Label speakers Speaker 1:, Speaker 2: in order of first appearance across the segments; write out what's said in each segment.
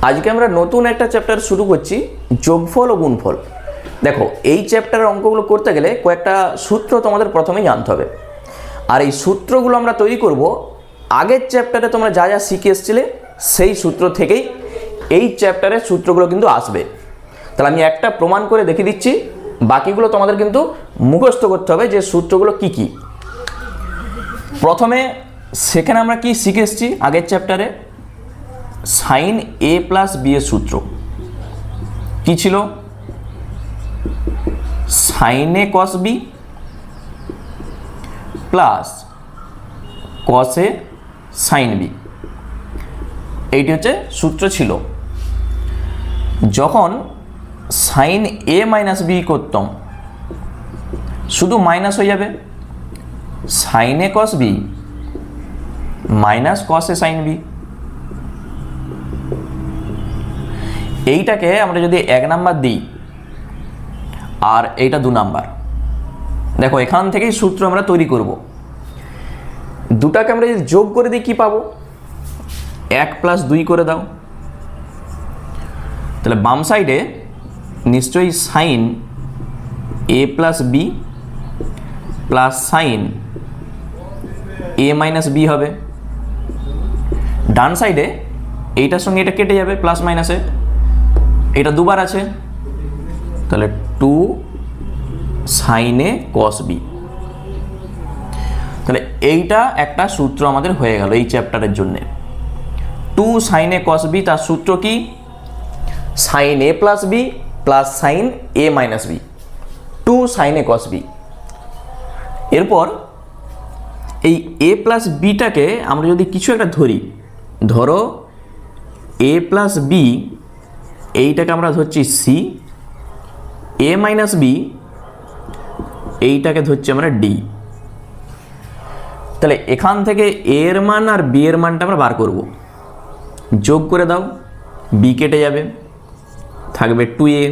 Speaker 1: আজকে আমরা নতুন একটা চ্যাপ্টার শুরু করছি, যোগফল ও গুণফল। দেখো, এই চ্যাপ্টারের অঙ্কগুলো করতে গেলে কয়েকটা সূত্র তোমাদের প্রথমেই জানতে হবে। আর এই সূত্রগুলো আমরা তৈরি করব আগের চ্যাপ্টারে তোমরা যা যা শিখে এসেছিলে সেই সূত্র থেকেই এই চ্যাপ্টারের সূত্রগুলো কিন্তু আসবে। তাহলে আমি একটা প্রমাণ করে দেখিয়ে দিচ্ছি, বাকিগুলো তোমাদের কিন্তু মুখস্থ করতে হবে যে সূত্রগুলো কি কি। প্রথমে সেখানে আমরা কি শিখে এসেছি আগের চ্যাপ্টারে, সাইন এ প্লাস বি এর সূত্র কি ছিল? Sign A cos B plus cos A sign B, এইটি হচ্ছে সূত্র ছিল। যখন সাইন এ মাইনাস বি করতাম শুধু মাইনাস হয়ে যাবে, sign A cos B minus cos A sign B. এইটাকে আমরা যদি 1 নাম্বার দিই আর এইটা 2 নাম্বার, দেখো এখান থেকেই সূত্র আমরা তৈরি করব। দুটাকে আমরা যদি যোগ করে দিই কি পাবো? 1 + 2 করে দাও, তাহলে বাম সাইডে নিশ্চয়ই সাইন এ প্লাস বি প্লাস সাইন এ মাইনাস বি হবে। ডান সাইডে এইটার সঙ্গে এটা কেটে যাবে, প্লাস মাইনাসে এটা দুবার আছে, তাহলে 2 সাইন এ কস বি। তাহলে এইটা একটা সূত্র আমাদের হয়ে গেল এই চ্যাপ্টারের জন্য। 2 সাইন এ কস বি, তার সূত্র কি? Sine A plus B plus sine A minus B, 2 sine A cos B. এরপর এই এ প্লাস বিটাকে আমরা যদি কিছু একটা ধরি, ধরো এ প্লাস বি, এইটাকে আমরা ধরছি সি, এ মাইনাস বি এইটাকে ধরছি আমরা ডি। তাহলে এখান থেকে এ এর মান আর বি এর মানটা আমরা বার করব। যোগ করে দাও, বি কেটে যাবে, থাকবে 2a,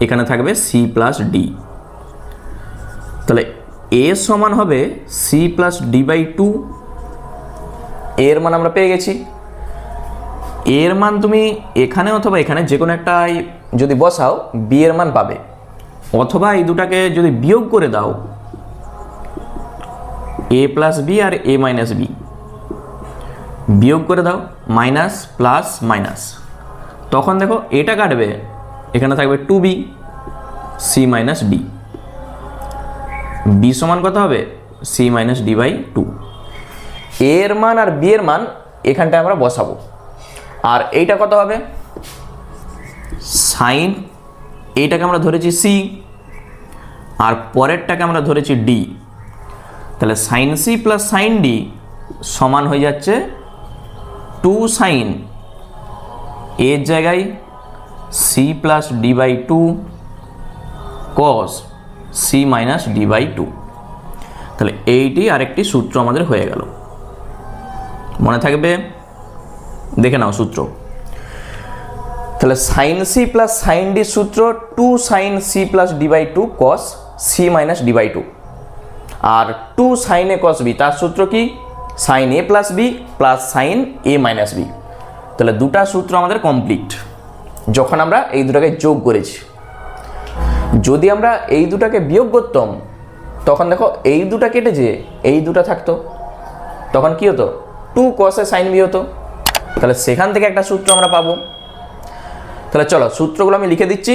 Speaker 1: এখানে থাকবে সি প্লাস ডি। তাহলে এ সমান হবে সি প্লাস ডি বাই 2। এর মান আমরা পেয়ে গেছি। এর মান তুমি এখানে অথবা এখানে যে কোনো একটা যদি বসাও বি এর মান পাবে, অথবা এই দুটাকে যদি বিয়োগ করে দাও, এ প্লাস বি আর এ মাইনাস বি বিয়োগ করে দাও, মাইনাস প্লাস মাইনাস, তখন দেখো এটা কাটবে, এখানে থাকবে 2b C minus D. B সমান কত হবে? C minus D by 2। এর মান আর বি এর মান এখানটায় আমরা বসাবো। আর এইটা কত হবে? সাইন, এইটাকে আমরা ধরেছি সি আর পরেরটাকে আমরা ধরেছি ডি। তাহলে sine C plus sine D সমান হয়ে যাচ্ছে 2 সাইন এর জায়গায় C plus D by 2 cos C minus D by 2। তাহলে এইটি আরেকটি সূত্র আমাদের হয়ে গেল। মনে থাকবে? দেখে নাও সূত্র। তাহলে sine C plus sine D সূত্র 2 sine C plus D by 2 cos C minus D by 2। আর 2 সাইন এ কস বি, তার সূত্র কি? সাইন এ প্লাস বি প্লাস সাইন এ মাইনাস বি। তাহলে দুটা সূত্র আমাদের কমপ্লিট যখন আমরা এই দুটাকে যোগ করেছি। যদি আমরা এই দুটাকে বিয়োগ করতাম তখন দেখো এই দুটা কেটে যে এই দুটা থাকতো, তখন কি হতো? 2 cos এ সাইন বি হতো। তাহলে সেখান থেকে একটা সূত্র আমরা পাবো। তাহলে চলো সূত্রগুলো আমি লিখে দিচ্ছি,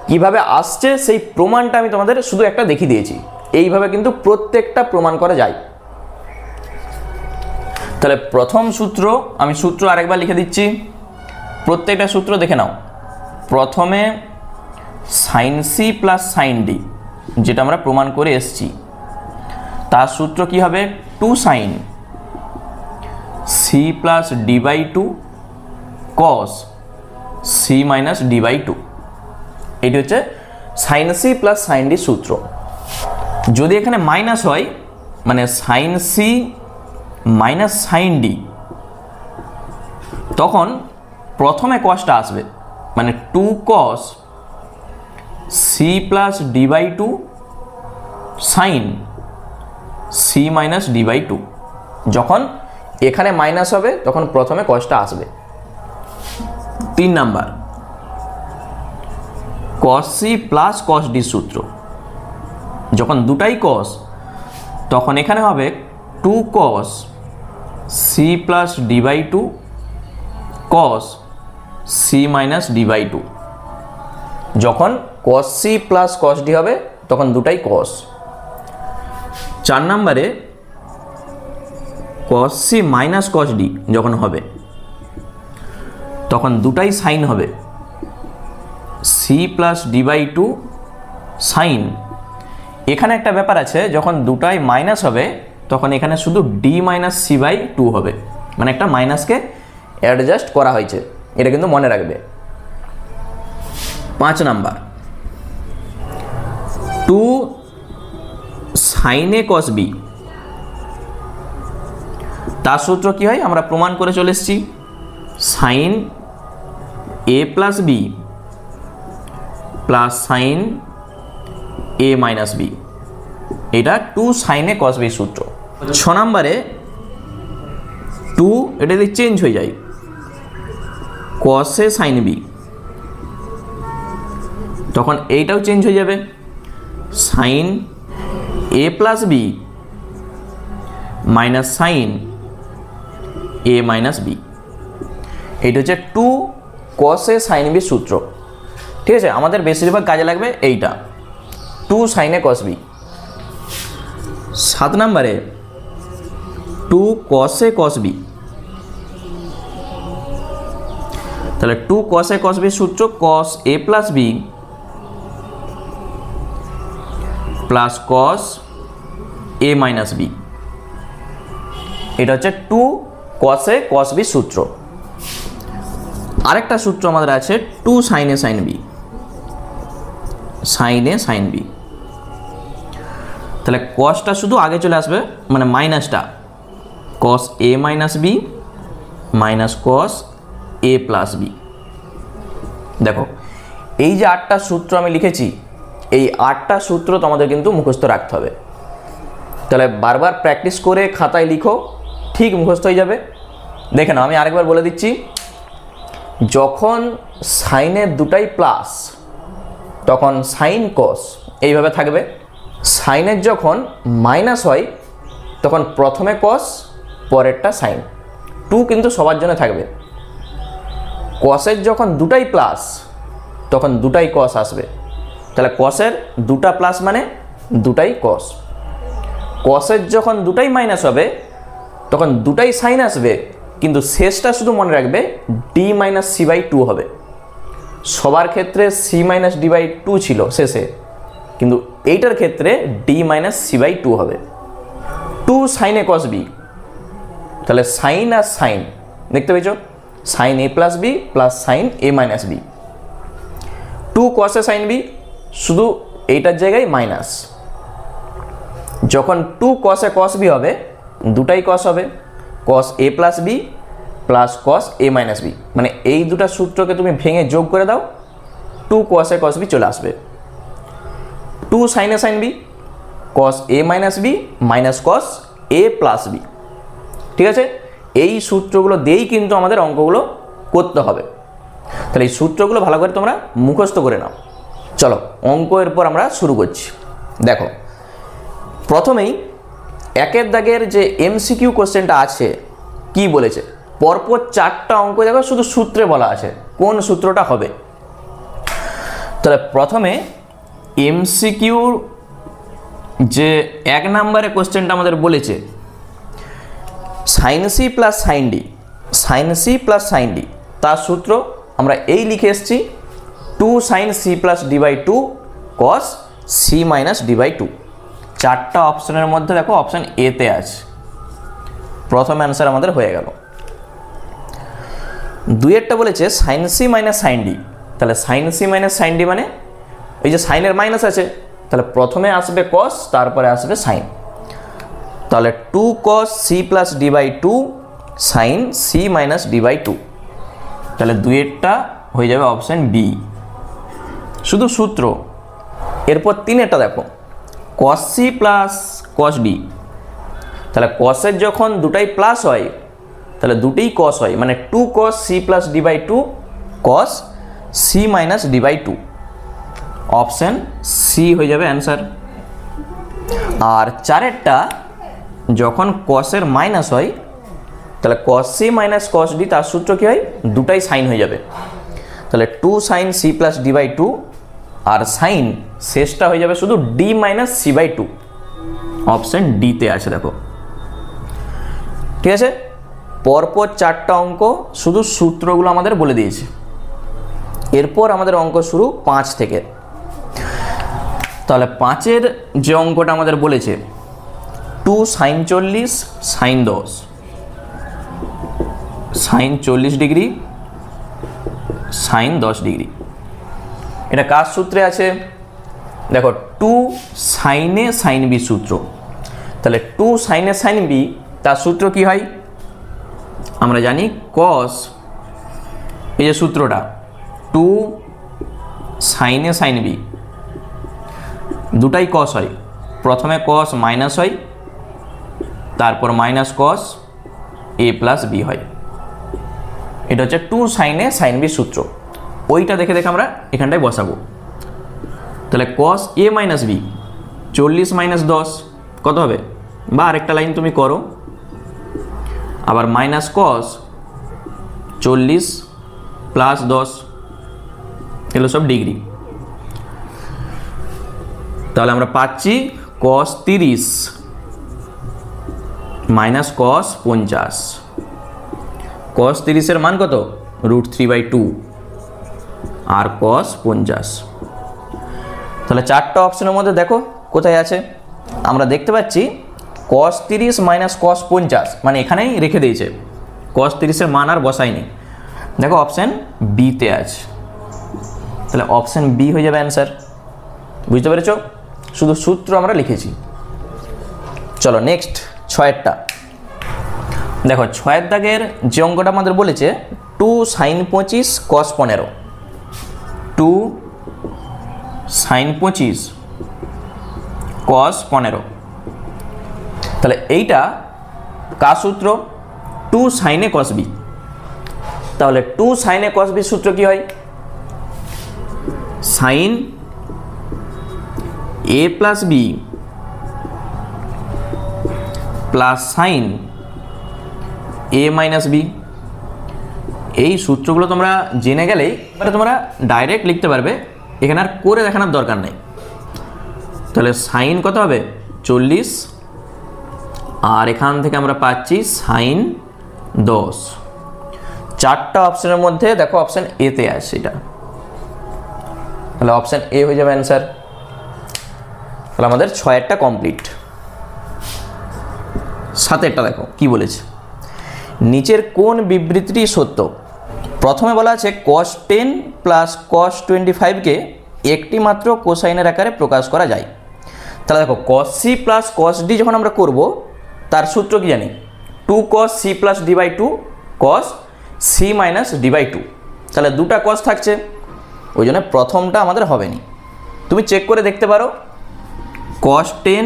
Speaker 1: কিভাবে আসছে সেই প্রমাণটা আমি তোমাদের শুধু একটা দেখিয়ে দিয়েছি। এইভাবে কিন্তু প্রত্যেকটা প্রমাণ করা যায়। তাহলে প্রথম সূত্র, আমি সূত্র আরেকবার লিখে দিচ্ছি, প্রত্যেকটা সূত্র দেখে নাও। প্রথমে sine C plus sine D, যেটা আমরা প্রমাণ করে এসছি, তার সূত্র কি হবে? 2 sine C plus D by 2 cos C minus D by 2। এটি হচ্ছে sine C plus sine D সূত্র। যদি এখানে মাইনাস হয়, মানে sine C minus sine D, তখন প্রথমে কসটা আসবে, মানে 2 cos C plus D by 2 sine C minus D by 2। যখন এখানে মাইনাস হবে তখন প্রথমে কসটা আসবে। 3 number cos c plus cos d সূত্র। যখন দুটাই cos তখন এখানে হবে 2 cos c plus d by 2 cos c minus d by 2। যখন cos c plus cos d হবে তখন দুটাই cos। 4 নম্বরে cos c minus cos d যখন হবে তখন দুটাই সাইন হবে, c plus d by 2 sine. এখানে একটা ব্যাপার আছে, যখন দুটাই মাইনাস হবে তখন এখানে শুধু d মাইনাস c বাই 2 হবে, মানে একটা মাইনাসকে অ্যাডজাস্ট করা হয়েছে, এটা কিন্তু মনে রাখবে। 5 number 2 sin a cos b, তার সূত্র কি হয় আমরা প্রমাণ করে চলে এসেছি, sin a plus b plus sin a minus b, এটা 2 sin a cos b সূত্র। 6 নম্বরে 2 এটা যদি চেঞ্জ হয়ে যায় cos a sin b, তখন এইটাও চেঞ্জ হয়ে যাবে sin a plus b minus sin a minus b, এইটা হচ্ছে 2 cos a sin b সূত্র। ঠিক আছে, আমাদের বেশিরভাগ কাজে লাগবে এইটা 2 sin a cos b। 7 নম্বরে 2 cos a cos b, তাহলে 2 cos a cos b সূত্র cos a plus b plus cos a minus b, এটা হচ্ছে 2 cos a cos b সূত্র। আরেকটা সূত্র আমাদের আছে 2 sin a sin b, sin a sin b, তাহলে cosটা শুধু আগে চলে আসবে, মানে মাইনাসটা cos a minus b minus cos a plus b। দেখো এই যে 8টা সূত্র আমি লিখেছি, এই 8টা সূত্র তোমাদের কিন্তু মুখস্থ রাখতে হবে, তাহলে বারবার প্র্যাকটিস করে খাতায় লিখো, ঠিক মুখস্থ হয়ে যাবে। দেখে নাও, আমি আরেকবার বলে দিচ্ছি, যখন সাইনের দুটাই প্লাস তখন সাইন cos এইভাবে থাকবে, সাইনের যখন মাইনাস হয় তখন প্রথমে cos পরেরটা সাইন, 2 কিন্তু সবার জন্য থাকবে। cosের যখন দুটাই প্লাস তখন দুটাই cos আসবে, তাহলে cosের দুটা প্লাস মানে দুটাই cos। cosের যখন দুটাই মাইনাস হবে তখন দুটাই সাইন আসবে, কিন্তু শেষটা শুধু মনে রাখবে d মাইনাস c বাই 2 হবে। সবার ক্ষেত্রে c মাইনাস d বাই 2 ছিল শেষে, কিন্তু এইটার ক্ষেত্রে d মাইনাস c বাই 2 হবে। 2 sin a cos b, তাহলে সাইন আর সাইন দেখতে পেয়েছো, sin a plus b plus sin a minus b। 2 cos a sin b, শুধু এইটার জায়গায় মাইনাস। যখন 2 cos a cos b হবে দুটাই cos হবে, cos a plus b plus cos a minus b, মানে এই দুটা সূত্রকে তুমি ভেঙে যোগ করে দাও, 2 cos a cos b চলে আসবে। 2 sin a sin b cos a minus b minus cos a plus b। ঠিক আছে, এই সূত্রগুলো দিয়েই কিন্তু আমাদের অঙ্কগুলো করতে হবে, তাহলে এই সূত্রগুলো ভালো করে তোমরা মুখস্থ করে নাও। চলো অঙ্ক এরপর আমরা শুরু করছি। দেখো প্রথমেই 1 দাগের যে MCQ কোশ্চেনটা আছে কি বলেছে, পরপর 4টা অঙ্ক দেখো শুধু সূত্রে বলা আছে কোন সূত্রটা হবে। তাহলে প্রথমে MCQ যে 1 নম্বরে কোশ্চেনটা আমাদের বলেছে sin c plus sin d, sin c plus sin d, তার সূত্র আমরা এই লিখে এসেছি 2 sin c plus d by 2 cos c minus d by 2। 4টা অপশনের মধ্যে দেখো অপশন এ তে আছে, প্রথম অ্যান্সার আমাদের হয়ে গেল। 2এরটা বলেছে sin c minus sin d, তাহলে sin c minus sin d মানে এই যে সাইনের মাইনাস আছে, তাহলে প্রথমে আসবে cos তারপরে আসবে sin, তাহলে 2 cos c plus d by 2 sin c minus d by 2, তাহলে 2এরটা হয়ে যাবে অপশন বি, শুধু সূত্র। এরপর 3এরটা দেখো cos c plus cos d, তাহলে cosের যখন দুটাই প্লাস হয় তাহলে দুটোই cos হয়, মানে 2 cos c plus d by 2 cos C minus D by two, option C হয়ে যাবে অ্যান্সার। আর চারেরটা যখন কসের মাইনাস হয় তাহলে cos C minus cos D, তার সূত্র কী হয়, দুটাই সাইন হয়ে যাবে, তাহলে two sine C plus D by two, আর সাইন শেষটা হয়ে যাবে শুধু D minus C by two, option ডিতে আছে দেখো। ঠিক আছে, পরপর চারটা অঙ্ক শুধু সূত্রগুলো আমাদের বলে দিয়েছে। এরপর আমাদের অঙ্ক শুরু 5 থেকে। তাহলে 5-এর যে অঙ্কটা আমাদের বলেছে 2 sine 40 sine 10, sine 40 degree sine 10 degree, এটা কার সূত্রে আছে, দেখো 2 সাইনে সাইন বি সূত্র। তাহলে 2 সাইনে সাইন বি, তার সূত্র কি হয়, আমরা জানি কস, এই যে সূত্রটা 2 সাইনে সাইন বি, দুটাই কস হয়, প্রথমে কস মাইনাস হয়, তারপর minus cos a plus B হয়, এটা হচ্ছে 2 সাইনে সাইন বি সূত্র। ওইটা দেখে দেখে আমরা এখানটায় বসাবো। তাহলে কস এ মাইনাস বি 40 মাইনাস 10 কত হবে, বা আরেকটা লাইন তুমি করো, আবার মাইনাস কস 40 প্লাস 10, এগুলো সব ডিগ্রি। তাহলে আমরা পাচ্ছি কস 30 মাইনাস কস 50, কস 30-এর মান কত, √3/2 আর কস 50। তাহলে চারটা অপশনের মধ্যে দেখো কোথায় আছে, আমরা দেখতে পাচ্ছি কস 30 মাইনাস কস 50, মানে এখানেই রেখে দিয়েছে, কস 30-এর মান আর বসায়নি, দেখো অপশান বিতে আছে, তাহলে অপশান বি হয়ে যাবে অ্যান্সার। বুঝতে পেরেছ, শুধু সূত্র আমরা লিখেছি। চলো নেক্সট 6-এরটা দেখো, 6-এর দাগের যে অঙ্কটা আমাদের বলেছে 2 সাইন 25 কস 15, 2 সাইন 25 কস 15, তাহলে এইটা কার সূত্র, 2 সাইনে কস বি। তাহলে 2 সাইনে কস বি সূত্র কি হয়, সাইন এ প্লাস বি প্লাস সাইন এ মাইনাস বি। এই সূত্রগুলো তোমরা জেনে গেলেই তোমরা ডাইরেক্ট লিখতে পারবে, এখানে আর করে দেখানোর দরকার নেই। তাহলে সাইন কত হবে 40, আর এখান থেকে আমরা পাচ্ছি সাইন 10। চারটা অপশনের মধ্যে দেখো অপশন এতে আছে এটা, তাহলে অপশন এ হয়ে যাবে অ্যান্সার। তাহলে আমাদের 6-এরটা কমপ্লিট। 7-এরটা দেখো কি বলেছে, নিচের কোন বিবৃতিটি সত্য। প্রথমে বলা আছে cos 10 প্লাস cos 25-কে একটি মাত্র কোসাইনের আকারে প্রকাশ করা যায়। তাহলে দেখো cos c plus cos d যখন আমরা করব, তার সূত্র কি জানি, 2 cos c plus d by 2 cos c minus d by 2। তাহলে দুটা cos থাকছে, ওই জন্য প্রথমটা আমাদের হবে না। তুমি চেক করে দেখতে পারো, cos 10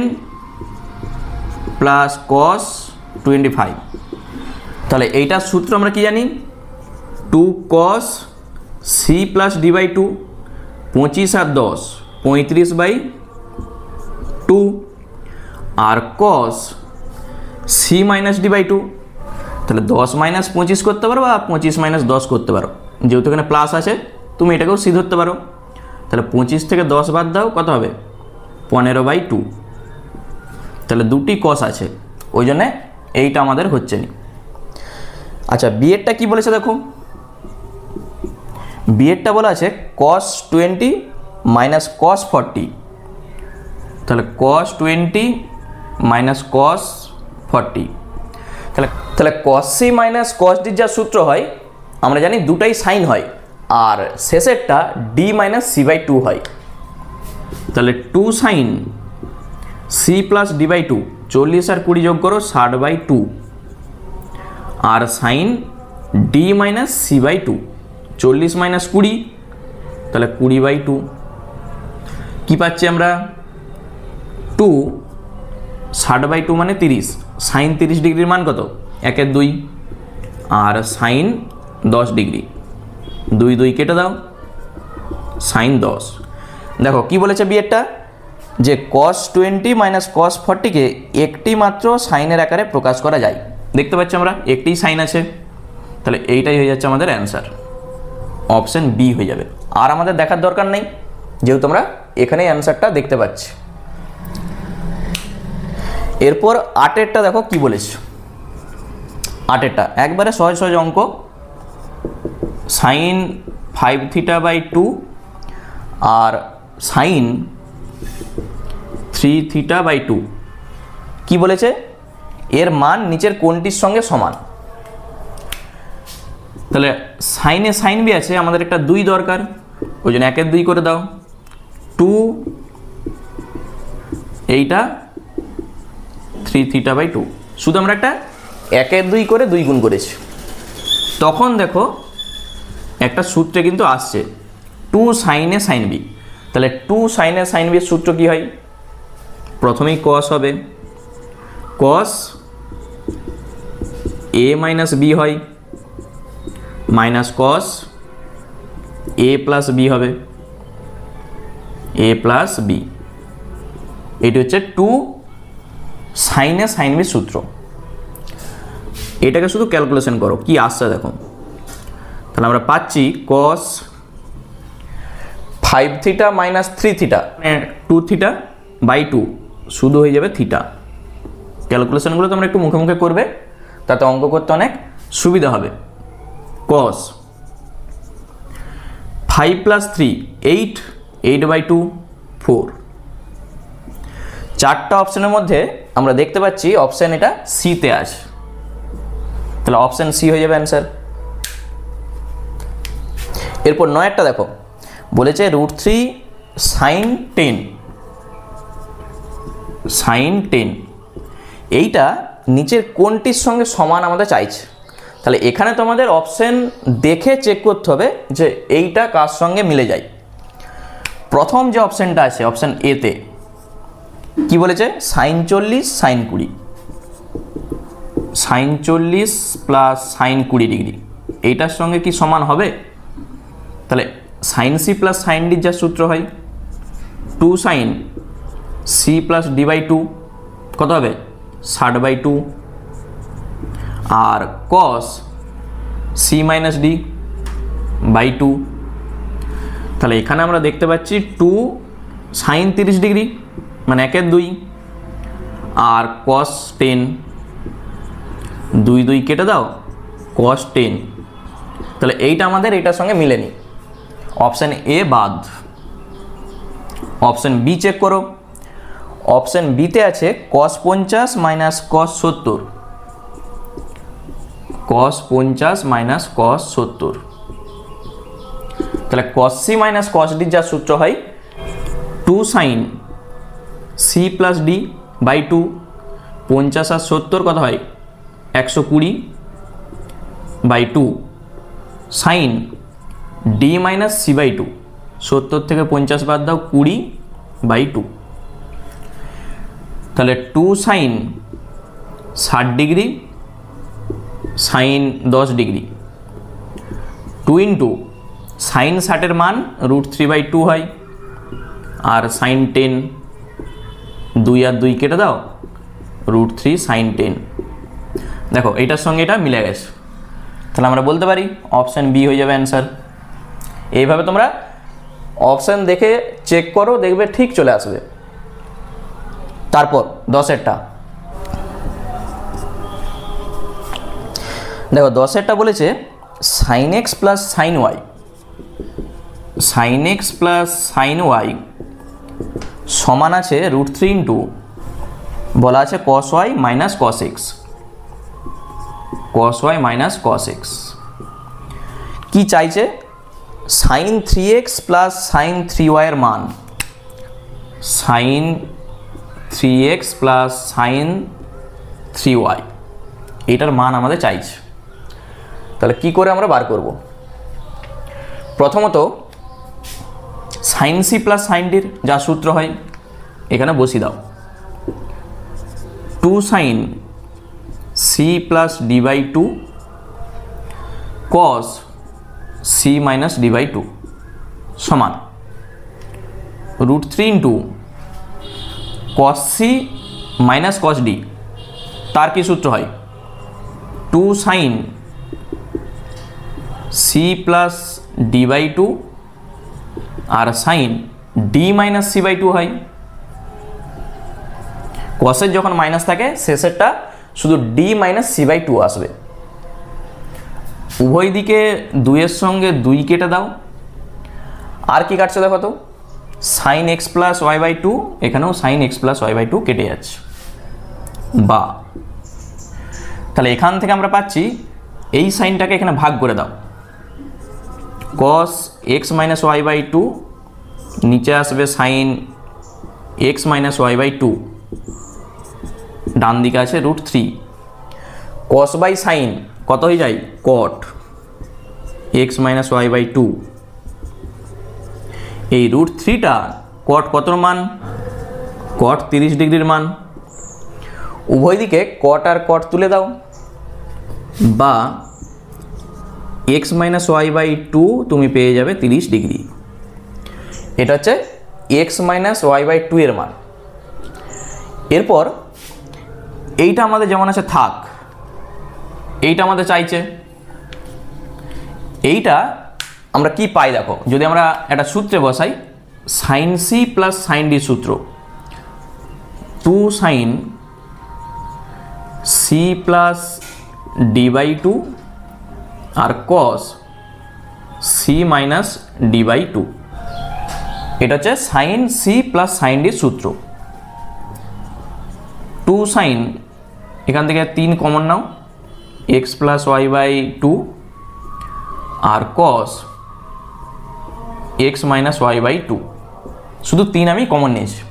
Speaker 1: প্লাস cos 25, তাহলে এইটার সূত্র আমরা কি জানি, 2 cos c plus d by 2, 25 আর 10 35/2, আর cos c minus d by 2, তাহলে 10 মাইনাস 25 করতে পারো বা 25 মাইনাস 10 করতে পারো, যেহেতু এখানে প্লাস আছে তুমি এটাকেও সি ধরতে পারো। তাহলে 25 থেকে 10 বাদ দাও, কত হবে 15/2। তাহলে দুটি cos আছে, ওই জন্যে এইটা আমাদের হচ্ছে না। আচ্ছা বিয়েরটা কি বলেছে দেখো, বিয়েরটা বলা আছে cos 20 মাইনাস cos 40, তাহলে cos 20 মাইনাস cos 40, তাহলে cos c minus cos d যা সূত্র হয় আমরা জানি দুটাই সাইন হয়, আর শেষেরটা d মাইনাস c বাই 2 হয়। তাহলে 2 sine c plus d by 2, 40 আর 20 যোগ করো 60/2, আর sine d minus c by 2, 40 minus 20, তাহলে 20/2। কী পাচ্ছি আমরা, 2 60/2 মানে 30, সাইন 30 ডিগ্রির মান কত, 1/2, আর সাইন 10 ডিগ্রি, দুই দুই কেটে দাও, সাইন 10। দেখো কি বলেছে বিয়েরটা, যে cos 20 মাইনাস cos 40কে একটি মাত্র সাইনের আকারে প্রকাশ করা যায়। দেখতে পাচ্ছি আমরা একটিই সাইন আছে, তাহলে এইটাই হয়ে যাচ্ছে আমাদের অ্যান্সার, অপশন বি হয়ে যাবে। আর আমাদের দেখার দরকার নেই, যেহেতু আমরা এখানেই অ্যান্সারটা দেখতে পাচ্ছি। এরপর 8এরটা দেখো কি বলেছে, 8এরটা একবারে সহজ সহজ অঙ্ক, সাইন 5 থিটা বাই 2 আর সাইন 3 থিটা বাই 2। কি বলেছে, এর মান নিচের কোনটির সঙ্গে সমান। তাহলে সাইনে সাইন বি আছে, আমাদের একটা 2 দরকার, ওই জন্য 1-এর 2 করে দাও, 2 এইটা 3 থিটা বাই 2। শুধু আমরা একটা 1-এর 2 করে 2 গুণ করেছি। তখন দেখো একটা সূত্রে কিন্তু আসছে 2 সাইনে সাইন বি। তাহলে 2 সাইনে সাইন বি এর সূত্র কি হয়, প্রথমেই cos হবে, cos a মাইনাস বি হয়, minus cos a plus B হবে, a প্লাস বি। এটি হচ্ছে 2 সাইনে সাইন বি সূত্র। এটাকে শুধু ক্যালকুলেশন করো কি আসছে দেখো। তাহলে আমরা পাচ্ছি cos 5 theta minus 3 theta, 2 theta by 2 শুধু হয়ে যাবে থিটা। ক্যালকুলেশনগুলো তোমরা একটু মুখে মুখে করবে, তাতে অঙ্ক করতে অনেক সুবিধা হবে। cos 5 plus 3 8, 8 by 2 4। চারটা অপশনের মধ্যে আমরা দেখতে পাচ্ছি অপশন এটা সিতে আছে, তাহলে অপশন সি হয়ে যাবে অ্যান্সার। এরপর 9-এরটা দেখো, বলেছে √3 সাইন 10, সাইন 10 এইটা নিচের কোনটির সঙ্গে সমান আমাদের চাইছে। তাহলে এখানে তোমাদের অপশন দেখে চেক করতে হবে যে এইটা কার সঙ্গে মিলে যায়। প্রথম যে অপশনটা আছে অপশন এতে কি বলেছে, sine 40 sine 20, sine 40 plus sine 20 degree এইটার সঙ্গে কি সমান হবে। তাহলে সাইন সি প্লাস সাইন ডির যা সূত্র হয় 2 sine C plus D by 2 কত হবে 60 বাই 2, আর cos C minus D by 2। তাহলে এখানে আমরা দেখতে পাচ্ছি 2 সাইন 30 ডিগ্রি মানে 1-এর 2, আর cos 10 2 2 কেটে দাও, cos 10। তাহলে এইটা আমাদের এটার সঙ্গে মিলেনি, অপশন এ বাদ। অপশন বি চেক করো, অপশন বিতে আছে cos 50 minus cos 70, cos 50 minus cos 70। তাহলে cos C minus cos D যা সূত্র হয় 2 sine C plus D by 2, 50 আর 70 কত হয় 120 by 2, sine D minus C by 2, 70 থেকে 50 বাদ দাও 20 বাই 2। তাহলে 2 sine 60 degree sine 10 degree, 2 into sine 60-এর মান √3 বাই 2 হয়, আর সাইন 10 2 আর 2 কেটে দাও, √3 সাইন 10। দেখো এইটার সঙ্গে এটা মিলে গেছে, তাহলে আমরা বলতে পারি অপশন বি হয়ে যাবে অ্যান্সার। এইভাবে তোমরা অপশন দেখে চেক করো, দেখবে ঠিক চলে আসবে। তারপর 10-এরটা দেখো, 10-এরটা বলেছে sine x plus sine Y, sine x plus sine Y সমান আছে √3 ইন্টু বলা আছে cos Y minus cos X, cos Y minus cos X. কি চাইছে, sign 3x plus sign 3y এর মান, sign 3x plus sign 3y এটার মান আমাদের চাইছে। তাহলে কি করে আমরা বার করব, প্রথমত সাইন সি প্লাস সাইন ডির যা সূত্র হয় এখানে বসিয়ে দাও, 2 sine C plus D by 2 cos C minus D by two সমান √3 into cos C minus cos D, তার কি সূত্র হয় 2 sine C plus D by two আর sine D minus C by two হয়। কসের যখন মাইনাস থাকে শেষেরটা শুধু D minus C by two আসবে। উভয় দিকে 2-এর সঙ্গে 2 কেটে দাও। আর কি কাটছে দেখো তো, sine x plus Y by two, এখানেও sine x plus Y by two কেটে যাচ্ছে। বা তাহলে এখান থেকে আমরা পাচ্ছি এই সাইনটাকে এখানে ভাগ করে দাও, cos x minus Y by two, নিচে আসবে sine x minus Y by two, ডান দিকে আছে √3, কস বাই সাইন কত হয়ে যায় cot x minus Y by two. এই √3টা কট কতর মান, কট 30 ডিগ্রির মান। উভয় দিকে কট আর কট তুলে দাও, বা X minus Y by two তুমি পেয়ে যাবে 30 ডিগ্রি। এটা হচ্ছে X minus Y by two এর মান। এরপর এইটা আমাদের যেমন আছে থাক, এইটা আমাদের চাইছে। এইটা আমরা কি পাই দেখো, যদি আমরা একটা সূত্রে বসাই, sine C plus sine D সূত্র, 2 sine C plus D by two আর cos C minus D by two. এটা হচ্ছে sine C plus sine D সূত্র। 2 সাইন, এখান থেকে 3 কমন নাও, X plus Y by two আর cos x minus Y by two, শুধু 3 আমি কমন নিয়েছি।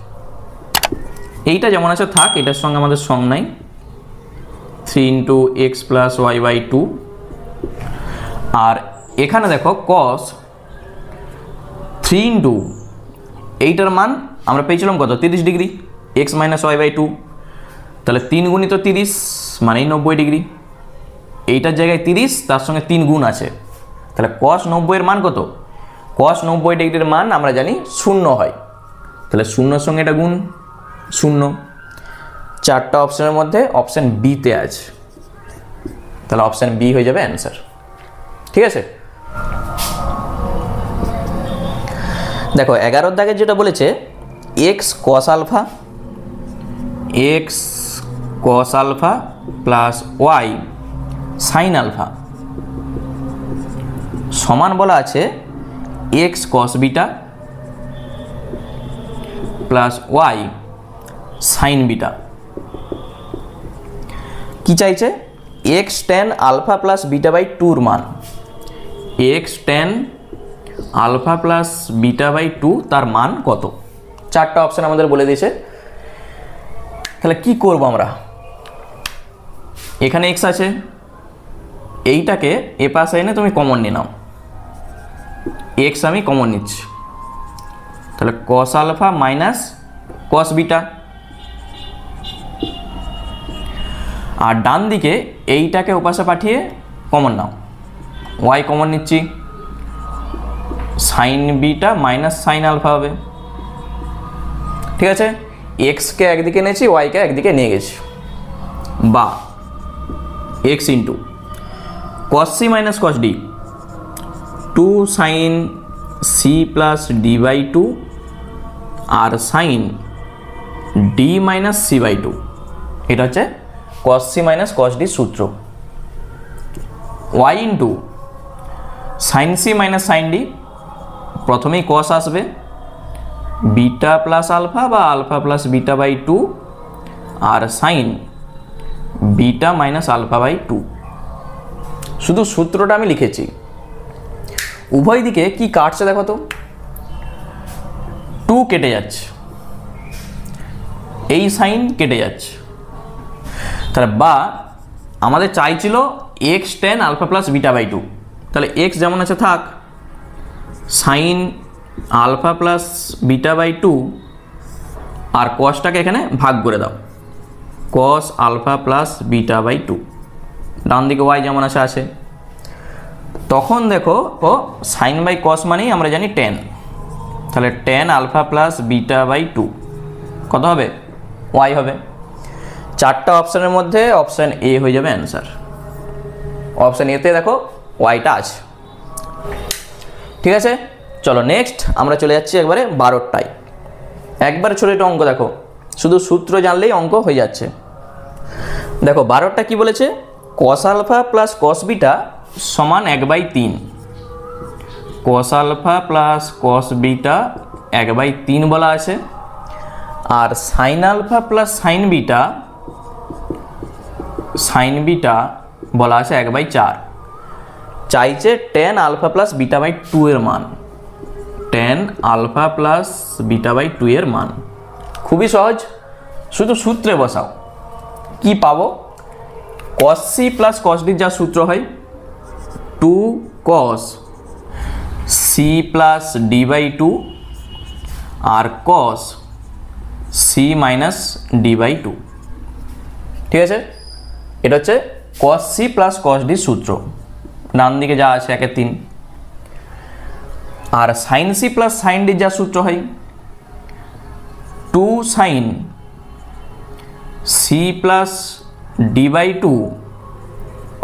Speaker 1: এইটা যেমন আছে থাক, এটার সঙ্গে আমাদের সং নাই, 3 into x plus Y by two. আর এখানে দেখো কস 3 ইন্টু এইটার মান আমরা পেয়েছিলাম কত 30 degree, X minus Y by two, তাহলে 3 গুণিত 30 মানেই 90 ডিগ্রি। এইটার জায়গায় 30, তার সঙ্গে 3 গুণ আছে, তাহলে কস 90 এর মান কত, কস 90 ডিগ্রির মান আমরা জানি 0 হয়, তাহলে 0-এর সঙ্গে এটা গুণ 0। 4টা অপশনের মধ্যে অপশন বিতে আছে, তাহলে অপশন বি হয়ে যাবে অ্যান্সার। ঠিক আছে, দেখো 11 দাগে যেটা বলেছে x cos alpha, x cos alpha plus y sine alpha সমান বলা আছে x cos beta plus y sine beta. কি চাইছে, x tan alpha plus beta by টুর মান, x tan alpha plus beta by two তার মান কত। 4টা অপশন আমাদের বলে দিয়েছে, তাহলে কি করব আমরা, এখানে এক্স আছে, এইটাকে এ পাশে এনে তুমি কমন নিয়ে নাও, এক্স আমি কমন নিচ্ছি, তাহলে cos alpha minus cos beta. আর ডান দিকে এইটাকে ওপাশে পাঠিয়ে কমন নাও, ওয়াই কমন নিচ্ছি, sine beta minus sine alpha হবে। ঠিক আছে, এক্সকে একদিকে নিয়েছি, ওয়াইকে একদিকে নিয়ে গেছি, বা x into cos C minus cos d, 2 sine C plus D by two আর sine D minus C by two. এটা হচ্ছে cos C minus cos D সূত্র। Y into sine C minus sine d, প্রথমেই cos আসবে, beta plus alpha বা alpha plus beta by two আর sine beta minus alpha by two. শুধু সূত্রটা আমি লিখেছি। উভয় দিকে কি কাটছে দেখো তো, 2 কেটে যাচ্ছে, এই সাইন কেটে যাচ্ছে, তাহলে বা আমাদের চাইছিল x tan alpha plus beta by two, তাহলে এক্স যেমন আছে থাক, sine alpha plus beta by two আর কসটাকে এখানে ভাগ করে দাও, cos alpha plus beta by two. ডান দিকে ওয়াই যেমন আছে, তখন দেখো ও সাইন বাই কস মানেই আমরা জানি টেন, তাহলে tan alpha plus beta by two কত হবে? ওয়াই হবে। চারটা অপশানের মধ্যে অপশান এ হয়ে যাবে অ্যান্সার। অপশান এতে দেখো ওয়াইটা আছে। ঠিক আছে, চলো নেক্সট আমরা চলে যাচ্ছি একবারে 12টায়। একবারে ছোটো একটা অঙ্ক দেখো, শুধু সূত্র জানলেই অঙ্ক হয়ে যাচ্ছে। দেখো 12টা কি বলেছে, cos alpha plus cos beta সমান 1/3। Cos alpha plus cos beta 1/3 বলা আছে, আর sine alpha plus sine beta বলা আছে 1/4। চাইছে tan alpha plus beta by 2 এর মান। Tan alpha plus beta by 2 এর মান খুবই সহজ, শুধু সূত্রে বসাও। কি পাবো? Cos C plus cos d যা সূত্র হয় 2 cos C plus D by 2 আর cos C minus D by 2। ঠিক আছে, এটা হচ্ছে cos C plus cos D সূত্র, ডান দিকে যা আছে 1/3। আর sine C plus sine d যা সূত্র হয় 2 sine C plus D by 2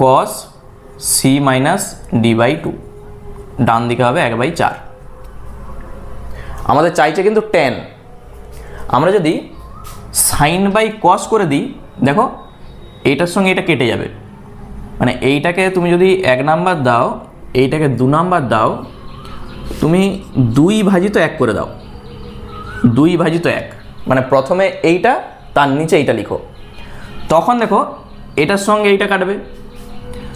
Speaker 1: cos C minus D by 2, ডান দিকে হবে 1/4। আমাদের চাইছে কিন্তু টেন। আমরা যদি সাইন বাই কস করে দিই, দেখো এইটার সঙ্গে এটা কেটে যাবে, মানে এইটাকে তুমি যদি 1 নাম্বার দাও, এইটাকে 2 নাম্বার দাও, তুমি 2/1 করে দাও। 2/1 মানে প্রথমে এইটা, তার নিচে এইটা লিখো, তখন দেখো এটার সঙ্গে এইটা কাটবে,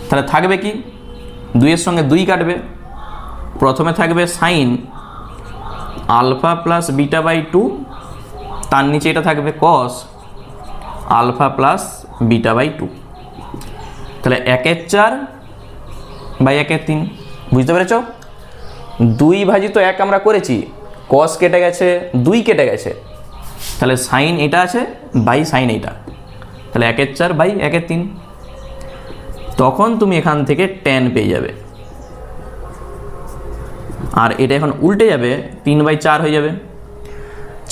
Speaker 1: তাহলে থাকবে কি 2 এর সঙ্গে 2 কাটবে, প্রথমে থাকবে sine alpha plus beta by 2, তার নিচে এটা থাকবে cos alpha plus beta by 2। তাহলে 1/4/1/3, বুঝতে পেরেছ? 2/1 আমরা করেছি, cos কেটে গেছে, 2 কেটে গেছে, তাহলে সাইন এটা আছে বাই সাইন এইটা, তাহলে 1/4/1/3। তখন তুমি এখান থেকে tan পেয়ে যাবে, আর এটা এখন উল্টে যাবে, 3/4 হয়ে যাবে।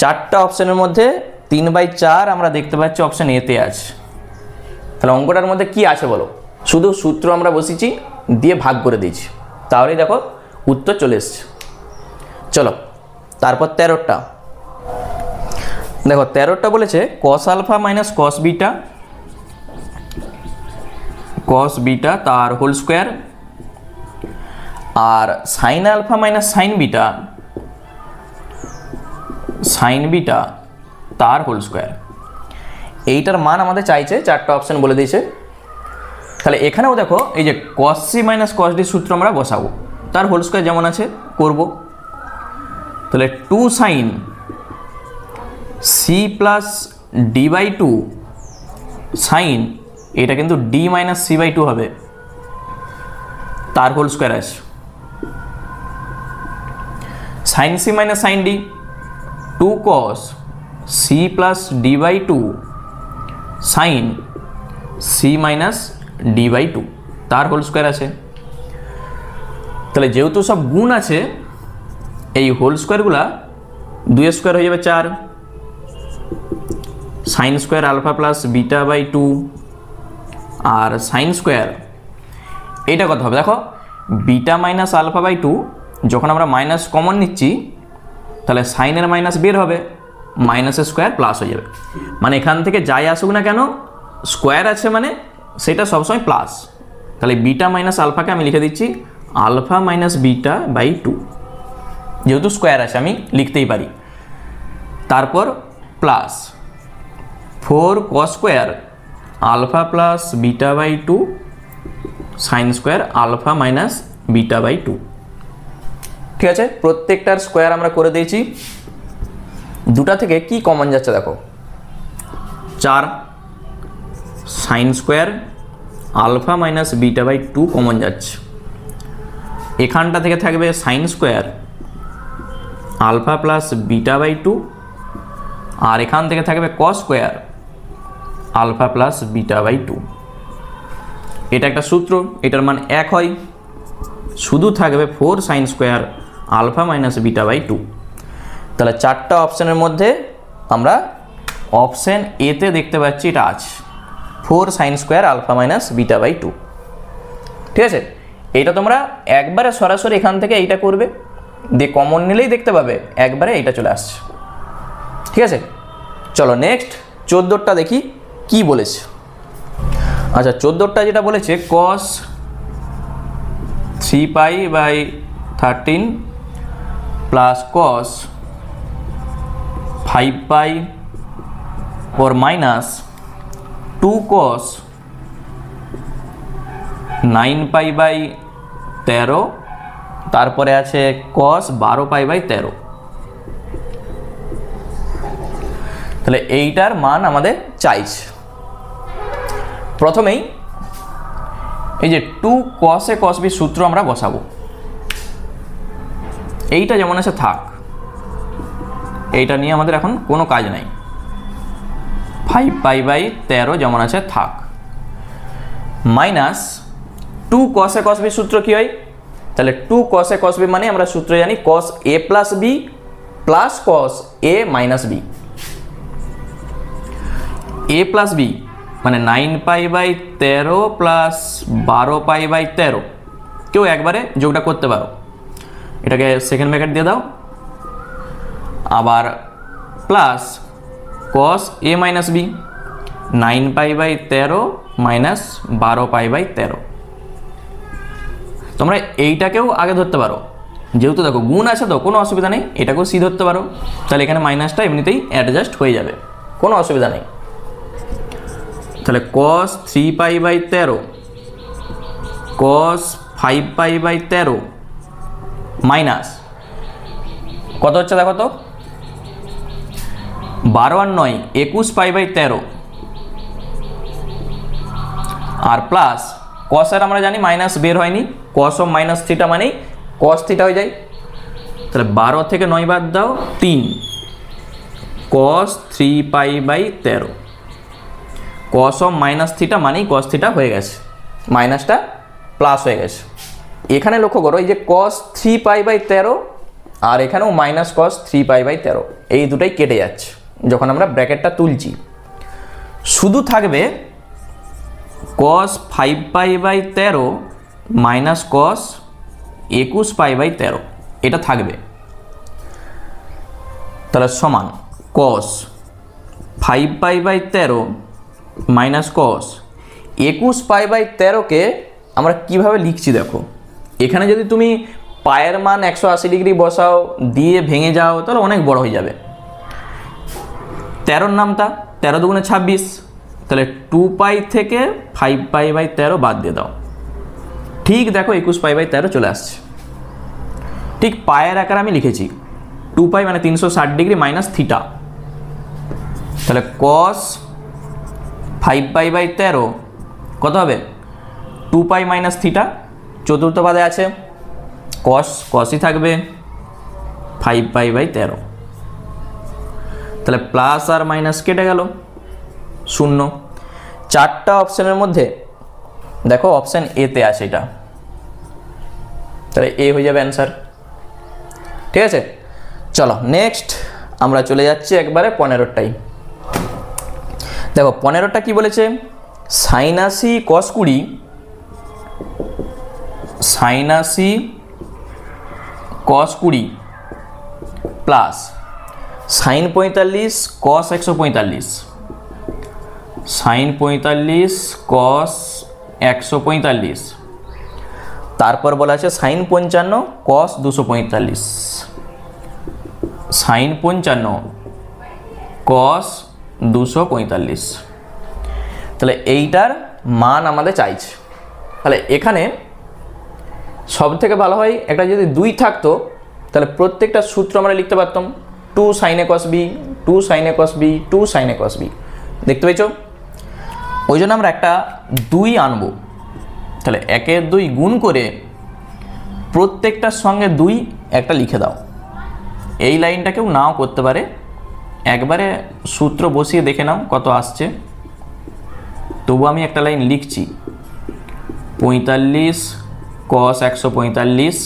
Speaker 1: চারটা অপশানের মধ্যে 3/4 আমরা দেখতে পাচ্ছি অপশান এতে আছে। তাহলে অঙ্কটার মধ্যে কি আছে বলো? শুধু সূত্র আমরা বসিয়েছি, দিয়ে ভাগ করে দিয়েছি, তাহলেই দেখো উত্তর চলে এসছে। চলো তারপর 13টা দেখো, 13টা বলেছে cos alpha minus cos beta তার হোল স্কোয়ার, আর sine alpha minus sine beta তার হোল স্কোয়ার। এইটার মান আমাদের চাইছে, চারটা অপশান বলে দিয়েছে। তাহলে এখানেও দেখো এই যে cos C minus cos D সূত্র আমরা বসাবো, তার হোল স্কোয়ার যেমন আছে করব। তাহলে 2 sine C plus D by 2 sine, এটা কিন্তু ডি মাইনাস সি বাই 2 হবে, তার হোল স্কোয়ার আছে। Sine C minus sine D 2 cos C plus D by 2 sine C minus D by 2, তার হোল স্কোয়ার আছে। তাহলে যেহেতু সব গুণ আছে, এই হোল স্কোয়ারগুলা 2 স্কোয়ার হয়ে যাবে 4, sine square alpha plus beta by 2 আর সাইন স্কোয়ার, এইটা কত হবে? দেখো বিটা মাইনাস আলফা বাই 2, যখন আমরা মাইনাস কমন নিচ্ছি, তাহলে সাইনের মাইনাস বের হবে, মাইনাসের স্কোয়ার প্লাস হয়ে যাবে। মানে এখান থেকে যাই আসুক না কেন, স্কোয়ার আছে মানে সেটা সবসময় প্লাস। তাহলে বিটা মাইনাস আলফাকে আমি লিখে দিচ্ছি আলফা মাইনাস বিটা বাই 2, যেহেতু স্কোয়ার আছে আমি লিখতেই পারি। তারপর plus 4 cos square alpha plus beta by 2 sine square alpha minus beta by 2। ঠিক আছে, প্রত্যেকটার স্কোয়ার আমরা করে দিয়েছি। দুটা থেকে কি কমন যাচ্ছে দেখো, 4 sine square alpha minus beta by 2 common যাচ্ছে। এখানটা থেকে থাকবে sine square alpha plus beta by 2, আর এখান থেকে থাকবে cos square alpha plus beta by 2। এটা একটা সূত্র, এটার মান 1 হয়। শুধু থাকবে 4 sine square alpha minus beta by 2। তাহলে চারটা অপশানের মধ্যে আমরা অপশান এতে দেখতে পাচ্ছি এটা আছে 4 sine square alpha minus beta by 2। ঠিক আছে, এইটা তোমরা একবারে সরাসরি এখান থেকে এইটা করবে, দিয়ে কমন নিলেই দেখতে পাবে একবারে এইটা চলে আসছে। ঠিক আছে, চলো নেক্সট 14টা দেখি কি বলেছে। আচ্ছা 14টা যেটা বলেছে cos 3π/13 প্লাস cos 5π और माइनस 2 cos 9π/13 তারপরে আছে cos 12π/13। তাহলে এইটার মান আমাদের চাইছে। প্রথমেই এই যে 2 cos a cos b সূত্র আমরা বসাবো। এইটা যেমন আছে থাক, এইটা নিয়ে আমাদের এখন কোনো কাজ নাই। 5π/13 যেমন আছে থাক, minus 2 cos a cos b সূত্র কি হয়? তাহলে 2 cos a cos b মানে আমরা সূত্র জানি cos a plus b plus cos a minus b। a plus b মানে 9π/13 প্লাস 12π/13, কেউ একবারে যোগটা করতে পারো, এটাকে সেকেন্ড ব্র্যাকেট দিয়ে দাও, আবার plus cos a minus b 9π/13 minus 12π/13। তোমরা এইটাকেও আগে ধরতে পারো, যেহেতু দেখো গুণ আছে তো কোনো অসুবিধা নেই, এটাকেও সি ধরতে পারো, তাহলে এখানে মাইনাসটা এমনিতেই অ্যাডজাস্ট হয়ে যাবে, কোনো অসুবিধা নেই। তাহলে cos 3π/13 cos 5π/13 মাইনাস কত হচ্ছে দেখো তো, 12 আর 9 21π/13 আর প্লাস cos এর আমরা জানি মাইনাস বের হয়নি, cos অফ মাইনাস থিটা মানেই cos থিটা হয়ে যায়। তাহলে 12 থেকে 9 বাদ দাও 3 cos 3π/13, cos of minus theta মানেই cos থিটা হয়ে গেছে, মাইনাসটা প্লাস হয়ে গেছে। এখানে লক্ষ্য করো এই যে cos 3π/13 আর এখানেও মাইনাস cos 3π/13, এই দুটাই কেটে যাচ্ছে যখন আমরা ব্র্যাকেটটা তুলছি। শুধু থাকবে cos 5π/13 মাইনাস cos 21π/13, এটা থাকবে। তাহলে সমান cos 5π/13 মাইনাস cos 21π/13কে আমরা কিভাবে লিখছি দেখো, এখানে যদি তুমি পায়ের মান 180 ডিগ্রি বসাও দিয়ে ভেঙে যাও তাহলে অনেক বড় হয়ে যাবে। 13 নামটা 13 দুগুণে 26, তাহলে 2π থেকে 5π/13 বাদ দিয়ে দাও, ঠিক দেখো 21π/13 চলে আসছে। ঠিক পায়ের আকারে আমি লিখেছি 2π মানে 360 ডিগ্রি মাইনাস থিটা, তাহলে cos 5π/13 কত হবে 2π মাইনাস থিটা, চতুর্থ পাদে আছে cosই থাকবে 5π/13, তাহলে প্লাস আর মাইনাস কেটে গেল 0। চারটা অপশানের মধ্যে দেখো অপশান এতে আছে এটা, তাহলে এ হয়ে যাবে অ্যান্সার। ঠিক আছে, চলো নেক্সট আমরা চলে যাচ্ছি একবারে 15টাই। দেখো 15টা কি বলেছে, sin 80 cos 20 sin 80 cos 20 plus sin 45 cos 145 sin 45 cos 145, তারপর বলা আছে sin 55 cos 245 sin 55 cos 245। তাহলে এইটার মান আমাদের চাইছে। তাহলে এখানে সব থেকে ভালো হয় একটা যদি 2 থাকতো তাহলে প্রত্যেকটা সূত্র আমরা লিখতে পারতাম 2 sin a cos b 2 sin a cos b 2 sin a cos b, দেখতে পেয়েছো? ওই জন্য আমরা একটা 2 আনবো, তাহলে 1 2 গুণ করে প্রত্যেকটার সঙ্গে 2 একটা লিখে দাও। এই লাইনটা কেউ নাও করতে পারে, একবারে সূত্র বসিয়ে দেখে নাও কত আসছে। তবু আমি একটা লাইন লিখছি 45 cos 145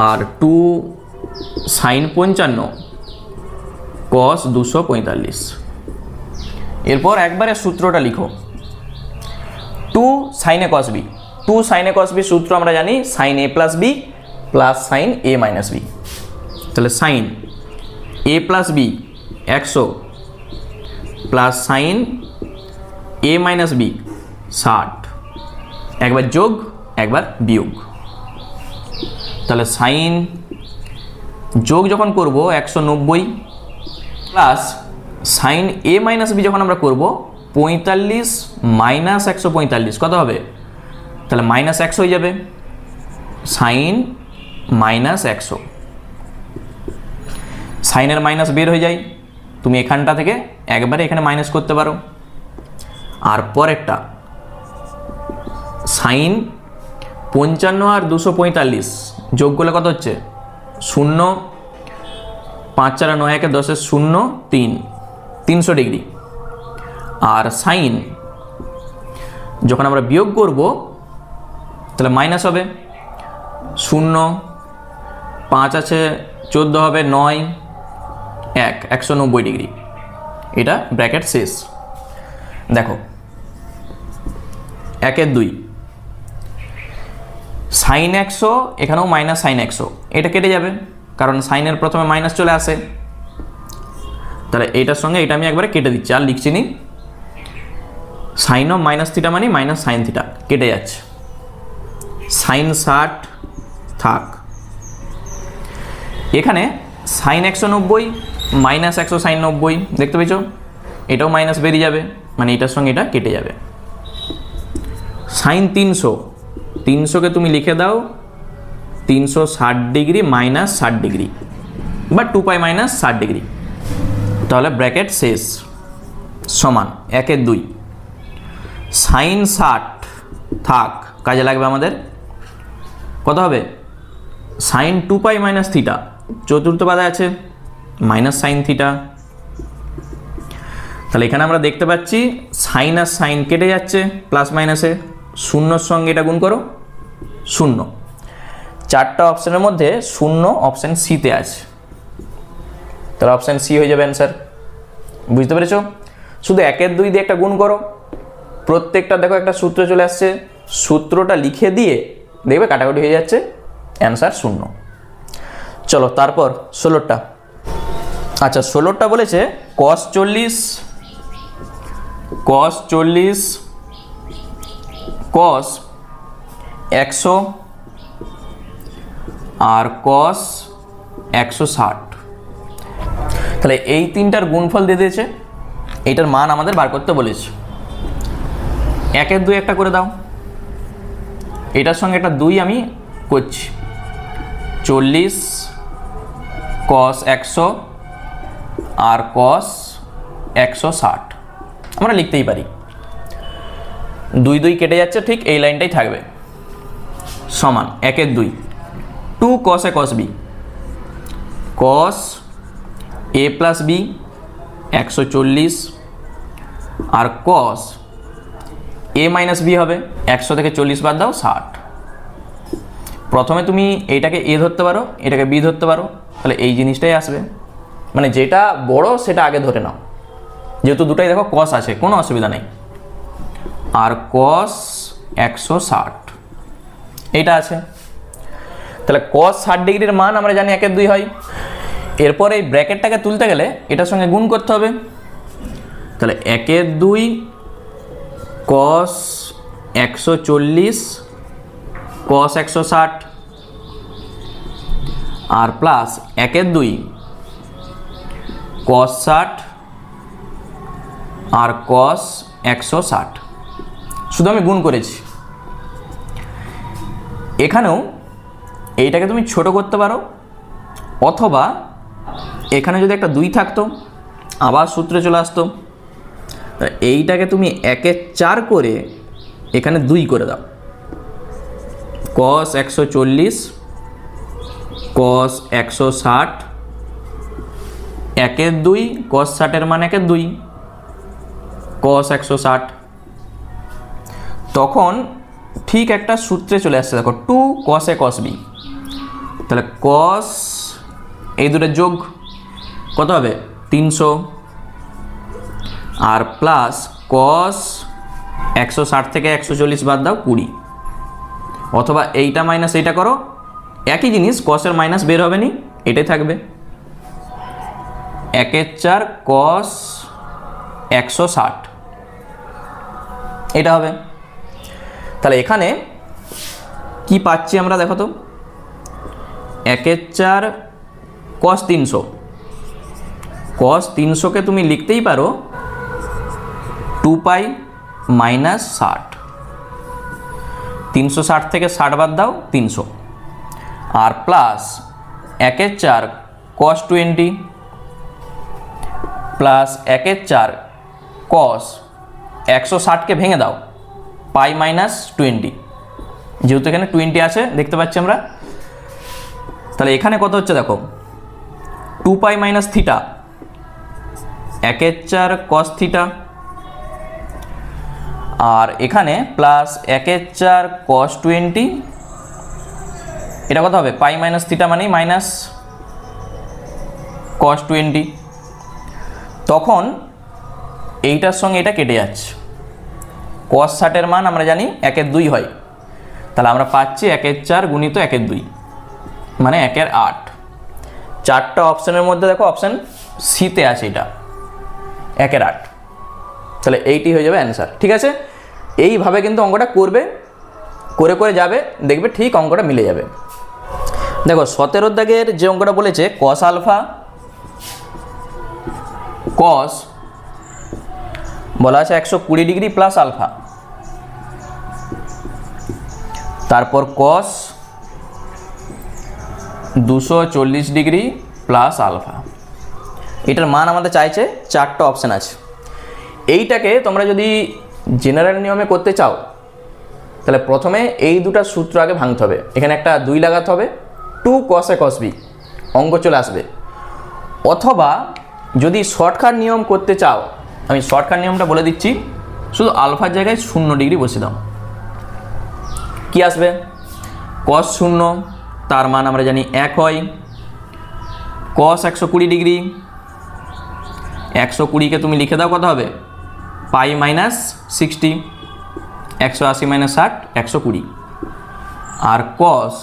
Speaker 1: আর 2 sin 55 cos 245। এরপর একবারে সূত্রটা লিখো, 2 sin a cos b। 2 sin a cos b সূত্র আমরা জানি sin a plus b plus sin a minus b। তাহলে sin a plus b 100 plus sin a minus b 60, একবার যোগ একবার বিয়োগ। তাহলে সাইন যোগ যখন করব 190 প্লাস সাইন এ মাইনাস বি যখন আমরা করব 45 মাইনাস 145 কত হবে? তাহলে মাইনাস 100 হয়ে যাবে, সাইন মাইনাস 100। সাইনের মাইনাস বের হয়ে যায়, তুমি এখানটা থেকে একবারে এখানে মাইনাস করতে পারো। আর পরেরটা সাইন 55 আর 245 যোগ করলে কত হচ্ছে? 0, 5 4 9 1 10 0 3, 300 ডিগ্রি। আর সাইন যখন আমরা বিয়োগ করব তাহলে মাইনাস হবে, 0 5 আছে 14 হবে 9 1 190 ডিগ্রি। এটা ব্র্যাকেট শেষ। দেখো 1 এর 2 সাইন 100, এখানেও মাইনাস সাইন 100, এটা কেটে যাবে কারণ সাইনের প্রথমে মাইনাস চলে আসে। তাহলে এইটার সঙ্গে এটা আমি একবারে কেটে দিচ্ছি, আর লিখছি নি। সাইন অফ মাইনাস থিটা মানে মাইনাস সাইন থিটা, কেটে যাচ্ছে। সাইন 60 থাক। এখানে সাইন 190 মাইনাস 100 সাইন 90 দেখতে পেয়েছ, এটাও মাইনাস বেরিয়ে যাবে, মানে এটার সঙ্গে এটা কেটে যাবে। সাইন 300, 300কে তুমি লিখে দাও 360 ডিগ্রি মাইনাস 60 ডিগ্রি বা 2π মাইনাস 60 ডিগ্রি। তাহলে ব্র্যাকেট শেষ সমান 1 এর 2 সাইন 60 থাক, কাজে লাগবে আমাদের। কত হবে? সাইন 2π মাইনাস থিটা, চতুর্থ পাদে আছে মাইনাস সাইন থিটা। তাহলে এখানে আমরা দেখতে পাচ্ছি সাইন আর সাইন কেটে যাচ্ছে প্লাস মাইনাসে, শূন্যর সঙ্গে এটা গুণ করো 0। 4টা অপশানের মধ্যে 0 অপশান সিতে আছে, তাহলে অপশান সি হয়ে যাবে অ্যান্সার। বুঝতে পেরেছ? শুধু 1 এর 2 দিয়ে একটা গুণ করো, প্রত্যেকটা দেখো একটা সূত্র চলে আসছে, সূত্রটা লিখে দিয়ে দেখবে কাটাকুটি হয়ে যাচ্ছে, অ্যান্সার 0। চলো তারপর 16টা। আচ্ছা 16টা বলেছে cos 40 cos 100 আর cos 160। তাহলে এই তিনটার গুণফল দিয়ে দিয়েছে, এইটার মান আমাদের বার করতে বলেছে। 1 এর 2 একটা করে দাও, এটার সঙ্গে একটা 2 আমি করছি, 40 cos 100 আর cos 160 আমরা লিখতেই পারি। 2 2 কেটে যাচ্ছে, ঠিক এই লাইনটাই থাকবে, সমান 1 এর 2 2 cos a cos b, cos a plus b 140 আর cos a মাইনাস b হবে, 100 থেকে 40 বাদ দাও 60। প্রথমে তুমি এইটাকে a ধরতে পারো, এটাকে b ধরতে পারো, তাহলে এই জিনিসটাই আসবে। মানে যেটা বড় সেটা আগে ধরে নাও, যেহেতু দুটাই দেখো cos আছে, কোনো অসুবিধা নেই। আর cos 160 এইটা আছে, তাহলে cos 60 ডিগ্রির মান আমরা জানি 1 এর 2 হয়। এরপর এই ব্র্যাকেটটাকে তুলতে গেলে এটার সঙ্গে গুণ করতে হবে, তাহলে 1 এর 2 cos 140 cos 160 আর প্লাস 1 এর 2 cos 60 আর cos 160, শুধু আমি গুণ করেছি। এখানেও এইটাকে তুমি ছোট করতে পারো, অথবা এখানে যদি একটা 2 থাকতো আবার সূত্রে চলে আসতো। এইটাকে তুমি 1 এর 4 করে এখানে 2 করে দাও, cos 140 cos 160 1 এর 2 cos 60 এর মান 1 এর 2 cos 160। তখন ঠিক একটা সূত্রে চলে আসছে, দেখো 2 cos a cos b, তাহলে cos এই দুটোর যোগ কত হবে 300 আর প্লাস cos 160 থেকে 140 বাদ দাও 20, অথবা এইটা মাইনাস এইটা করো, একই জিনিস, cos এর মাইনাস বের হবে নি, এটাই থাকবে 1/4 cos 160, এটা হবে। তাহলে এখানে কি পাচ্ছি আমরা দেখো তো, 1/4 cos 300, cos 300কে তুমি লিখতেই পারো 2π মাইনাস 60, 360 থেকে 60 বাদ দাও 300, আর প্লাস 1/4 cos 20 প্লাস 1/4 cos 160কে ভেঙে দাও পাই মাইনাস 20, যেহেতু এখানে 20 আছে দেখতে পাচ্ছি আমরা। তাহলে এখানে কত হচ্ছে দেখো 2π মাইনাস থিটা 1/4 cos থিটা, আর এখানে প্লাস 1/4 cos 20, এটা কত হবে পাই মাইনাস থিটা মানে মাইনাস cos 20, তখন এইটার সঙ্গে এটা কেটে যাচ্ছে, cos 60 এর মান আমরা জানি 1/2 হয়, তাহলে আমরা পাচ্ছি 1/4 গুণিত 1/2 মানে 1/8। চারটা অপশানের মধ্যে দেখো অপশান সিতে আছে এটা 1/8, তাহলে এইটি হয়ে যাবে অ্যান্সার। ঠিক আছে, এইভাবে কিন্তু অঙ্কটা করবে, করে করে যাবে, দেখবে ঠিক অঙ্কটা মিলে যাবে। দেখো 17 দাগের যে অঙ্কটা বলেছে cos আলফা cos বলা আছে 120 ডিগ্রি প্লাস আলফা, তারপর cos 240 ডিগ্রি প্লাস আলফা, এটার মান আমাদের চাইছে, চারটা অপশান আছে। এইটাকে তোমরা যদি জেনারেল নিয়মে করতে চাও তাহলে প্রথমে এই দুটো সূত্র আগে ভাঙতে হবে, এখানে একটা 2 লাগাতে হবে, 2 cos a cos b অঙ্ক চলে আসবে। অথবা যদি শর্টকাট নিয়ম করতে চাও, আমি শর্টকাট নিয়মটা বলে দিচ্ছি, শুধু আলফার জায়গায় 0 ডিগ্রি বসে দাও, কি আসবে cos 0 তার মান আমরা জানি 1 হয়, cos 120 ডিগ্রি 120কে তুমি লিখে দাও কত হবে পাই মাইনাস 60, 180 মাইনাস 60 120, আর cos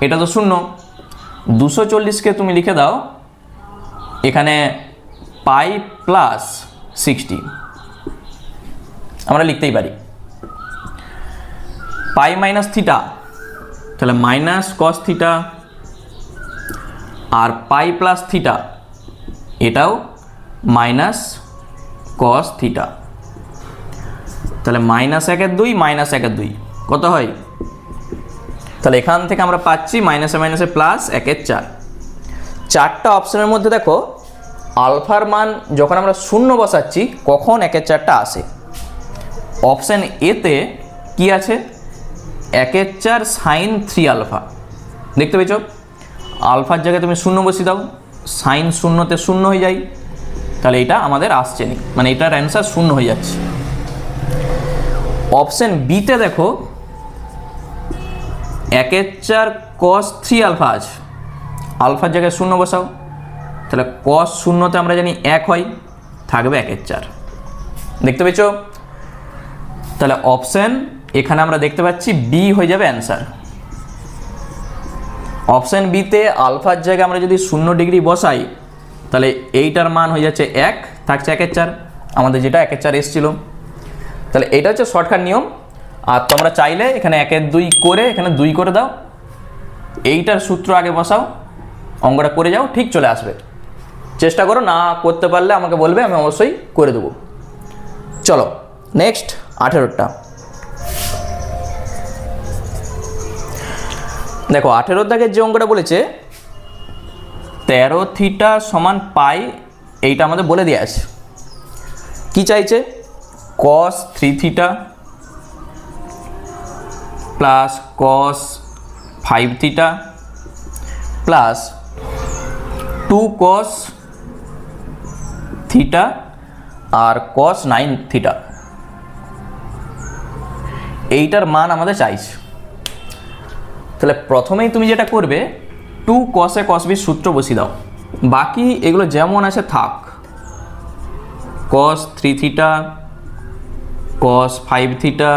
Speaker 1: এটা তো 0, 240কে তুমি লিখে দাও এখানে পাই প্লাস 60, আমরা লিখতেই পারি পাই মাইনাস থিটা, তাহলে মাইনাস cos থিটা, আর পাই প্লাস থিটা এটাও মাইনাস cos থিটা, তাহলে মাইনাস 1/2 মাইনাস 1/2 কত হয়, তাহলে এখান থেকে আমরা পাচ্ছি মাইনাসে মাইনাসে প্লাস 1/4। চারটা অপশানের মধ্যে দেখো আলফার মান যখন আমরা 0 বসাচ্ছি কখন 1/4টা আসে, অপশান এতে কি আছে 1/4 sin 3 আলফা, দেখতে পেয়েছো আলফার জায়গায় তুমি 0 বসিয়ে দাও, sin 0তে 0 হয়ে যায়, তাহলে এটা আমাদের আসছে না, মানে এটার অ্যান্সার 0 হয়ে যাচ্ছে। অপশান বিতে দেখো 1/4 cos 3 আলফা আছে, আলফার জায়গায় 0 বসাও, তাহলে cos 0তে আমরা জানি 1 হয়, থাকবে 1/4, দেখতে পেয়েছো। তাহলে অপশান এখানে আমরা দেখতে পাচ্ছি বি হয়ে যাবে অ্যান্সার। অপশান বিতে আলফার জায়গায় আমরা যদি 0 ডিগ্রি বসাই তাহলে এইটার মান হয়ে যাচ্ছে 1, থাকছে 1/4, আমাদের যেটা 1/4 এসেছিল। তাহলে এটা হচ্ছে শর্টকাট নিয়ম, আর তোমরা চাইলে এখানে 1/2 করে এখানে 2 করে দাও, এইটার সূত্র আগে বসাও, অঙ্কটা করে যাও, ঠিক চলে আসবে। চেষ্টা করো, না করতে পারলে আমাকে বলবে, আমি অবশ্যই করে দেবো। চলো নেক্সট 18টা দেখো, 18 দাগের যে অঙ্কটা বলেছে 13 থিটা সমান পাই, এইটা আমাদের বলে দেওয়া আছে। কি চাইছে cos 3 theta plus cos 5 theta plus 2 cos theta আর cos 9 থিটা, এইটার মান আমাদের চাইছে। তাহলে প্রথমেই তুমি যেটা করবে 2 cos a cos b সূত্র বসিয়ে দাও, বাকি এগুলো যেমন আছে থাক। cos 3 থিটা cos 5 থিটা,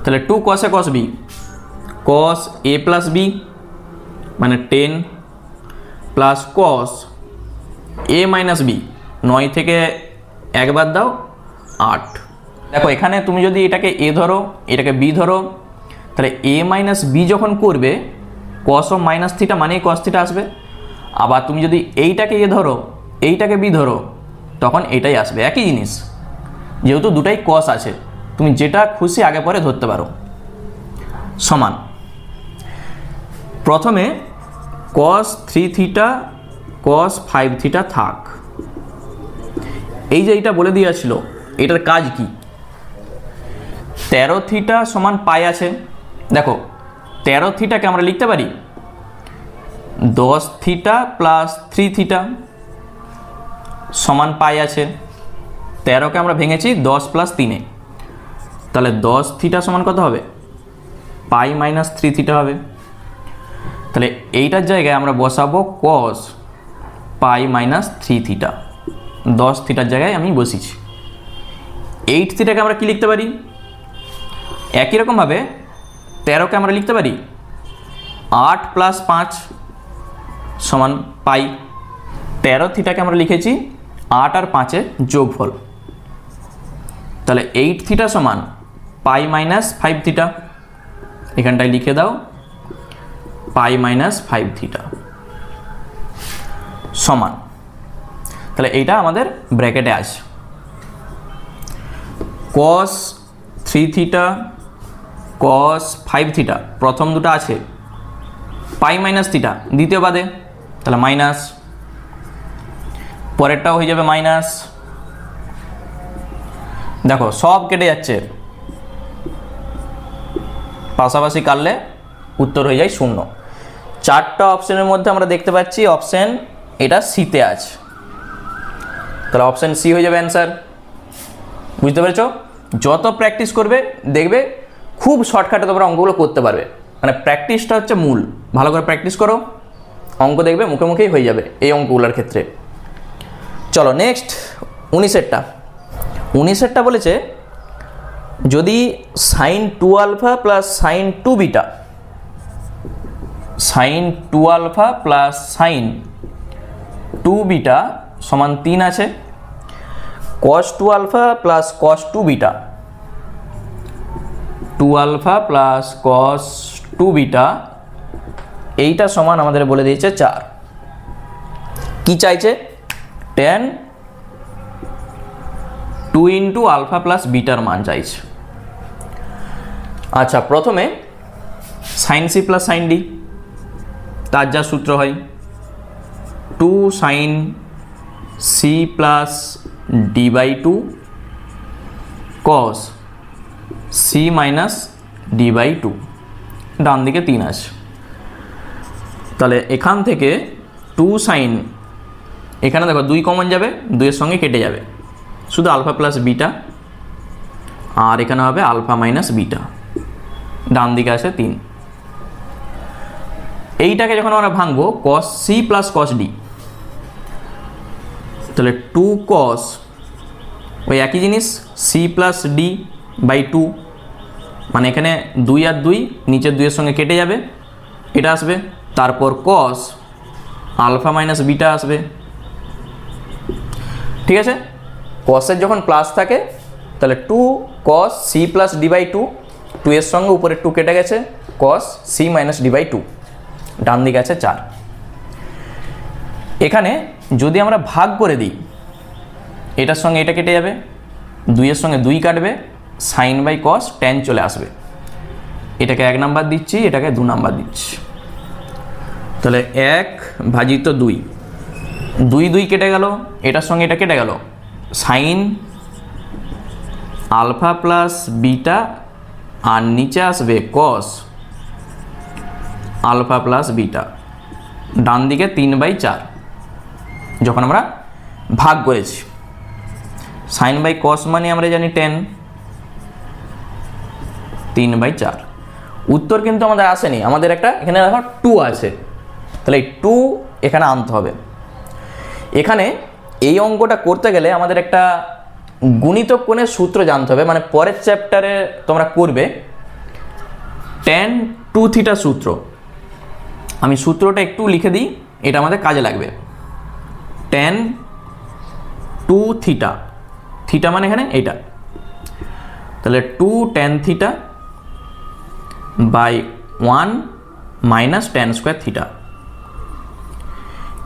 Speaker 1: তাহলে 2 cos a cos b cos a plus b মানে 10 plus cos a minus b, 9 থেকে একবার দাও 8। দেখো এখানে তুমি যদি এটাকে a ধরো এটাকে b ধরো, তাহলে a মাইনাস b যখন করবে cos ও মাইনাস থিটা মানেই cos থিটা আসবে। আবার তুমি যদি এইটাকে a ধরো এইটাকে b ধরো তখন এটাই আসবে, একই জিনিস। যেহেতু দুটাই cos আছে তুমি যেটা খুশি আগে পরে ধরতে পারো। সমান প্রথমে cos 3 থিটা cos 5 থিটা থাক। এই যে এইটা বলে দিয়েছিল এটার কাজ কি, 13 থিটা সমান পাই আছে। দেখো 13 থিটাকে আমরা লিখতে পারি 10 থিটা প্লাস 3 থিটা সমান পাই আছে। 13কে আমরা ভেঙেছি 10 প্লাস 3-এ, তাহলে 10 থিটা সমান কত হবে, পাই মাইনাস 3 থিটা হবে। তাহলে এইটার জায়গায় আমরা বসাবো cos পাই মাইনাস 3 থিটা, 10 থিটার জায়গায় আমি বসিয়েছি। 8 থিটাকে আমরা কি লিখতে পারি, একই রকমভাবে 13কে আমরা লিখতে পারি 8 প্লাস 5 সমান পাই। 13 থিটাকে আমরা লিখেছি 8 আর 5-এর যোগফল, তাহলে 8 থিটা সমান পাই মাইনাস 5 থিটা, এখানটায় লিখে দাও পাই মাইনাস 5 থিটা সমান। তাহলে এইটা আমাদের ব্র্যাকেটে আছে। cos 3 থিটা cos 5 থিটা প্রথম দুটো আছে, পাই মাইনাস থিটা দ্বিতীয় বাদে, তাহলে মাইনাস, পরেরটাও হয়ে যাবে মাইনাস। দেখো সব কেটে যাচ্ছে, পাশাপাশি কাটলে উত্তর হয়ে যায় 0। 4টা অপশনের মধ্যে আমরা দেখতে পাচ্ছি অপশন এটা সিতে আছে, তাহলে অপশন সি হয়ে যাবে অ্যান্সার। বুঝতে পেরেছো? যত প্র্যাকটিস করবে দেখবে খুব শর্টকাটে তোমরা অঙ্কগুলো করতে পারবে। মানে প্র্যাকটিসটা হচ্ছে মূল, ভালো করে প্র্যাকটিস করো, অঙ্ক দেখবে মুখে মুখেই হয়ে যাবে এই অঙ্কগুলোর ক্ষেত্রে। চলো নেক্সট 19এরটা বলেছে যদি sin 2 alpha plus sin 2 beta sin 2 alpha plus sin 2 beta সমান 3 আছে, cos 2 alpha plus cos 2 beta 2 alpha plus cos 2 beta এইটা সমান আমাদের বলে দিয়েছে 4। কি চাইছে, tan 2 ইন্টু আলফা প্লাস বিটার মান চাইছে। আচ্ছা প্রথমে sin c plus sin d, তার যা সূত্র হয় 2 sin c plus d by 2 cos c minus d by 2, ডান দিকে 3 আছে। তাহলে এখান থেকে 2 sin, এখানে দেখো 2 কমন যাবে, 2 এর সঙ্গে কেটে যাবে, শুধু আলফা প্লাস বিটা, আর এখানে হবে আলফা মাইনাস বিটা, ডান দিকে আছে 3। এইটাকে যখন আমরা ভাঙবো cos c plus cos d, তাহলে 2 cos ওই একই জিনিস c প্লাস d বাই 2, মানে এখানে 2 আর 2 নিচের 2 এর সঙ্গে কেটে যাবে, এটা আসবে। তারপর cos আলফা মাইনাস বিটা আসবে, ঠিক আছে। cos-এর যখন প্লাস থাকে তাহলে 2 cos c plus d by 2, 2 এর সঙ্গে উপরে 2 কেটে গেছে, cos c minus d by 2, ডান দিকে আছে 4। এখানে যদি আমরা ভাগ করে দিই এটার সঙ্গে এটা কেটে যাবে, 2 এর সঙ্গে 2 কাটবে, sin বাই cos tan চলে আসবে। এটাকে 1 নাম্বার দিচ্ছি, এটাকে 2 নাম্বার দিচ্ছি, তাহলে 1 ভাজিত 2, 2 কেটে গেল, এটার সঙ্গে এটা কেটে গেল, sin আলফা প্লাস বিটা আর নিচে আসবে cos আলফা প্লাস বিটা, ডান দিকে 3/4 যখন আমরা ভাগ করেছি। sin বাই cos মানে আমরা জানি tan, 3/4। উত্তর কিন্তু আমাদের আসেনি, আমাদের একটা এখানে দেখো 2 আছে, তাহলে এই 2 এখানে আনতে হবে। এখানে এই অঙ্কটা করতে গেলে আমাদের একটা গুণিতক কোণের সূত্র জানতে হবে, মানে পরের চ্যাপ্টারে তোমরা করবে tan 2θ সূত্র। আমি সূত্রটা একটু লিখে দিই, এটা আমাদের কাজে লাগবে। tan 2θ, থিটা মানে এখানে এইটা, তাহলে 2 tan θ by 1 minus tan square theta.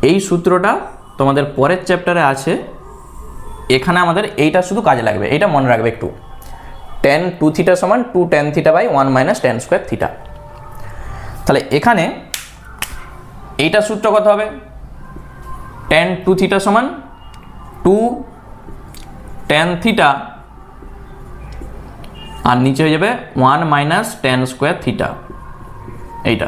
Speaker 1: এই সূত্রটা তোমাদের পরের চ্যাপ্টারে আছে, এখানে আমাদের এইটা শুধু কাজে লাগবে, এইটা মনে রাখবে একটু। tan 2θ সমান 2 tan θ by 1 minus tan square theta. তাহলে এখানে এইটা সূত্র কত হবে? tan 2θ সমান 2 tan θ আর নিচে হয়ে যাবে 1 মাইনাস tan স্কোয়ার থিটা। এইটা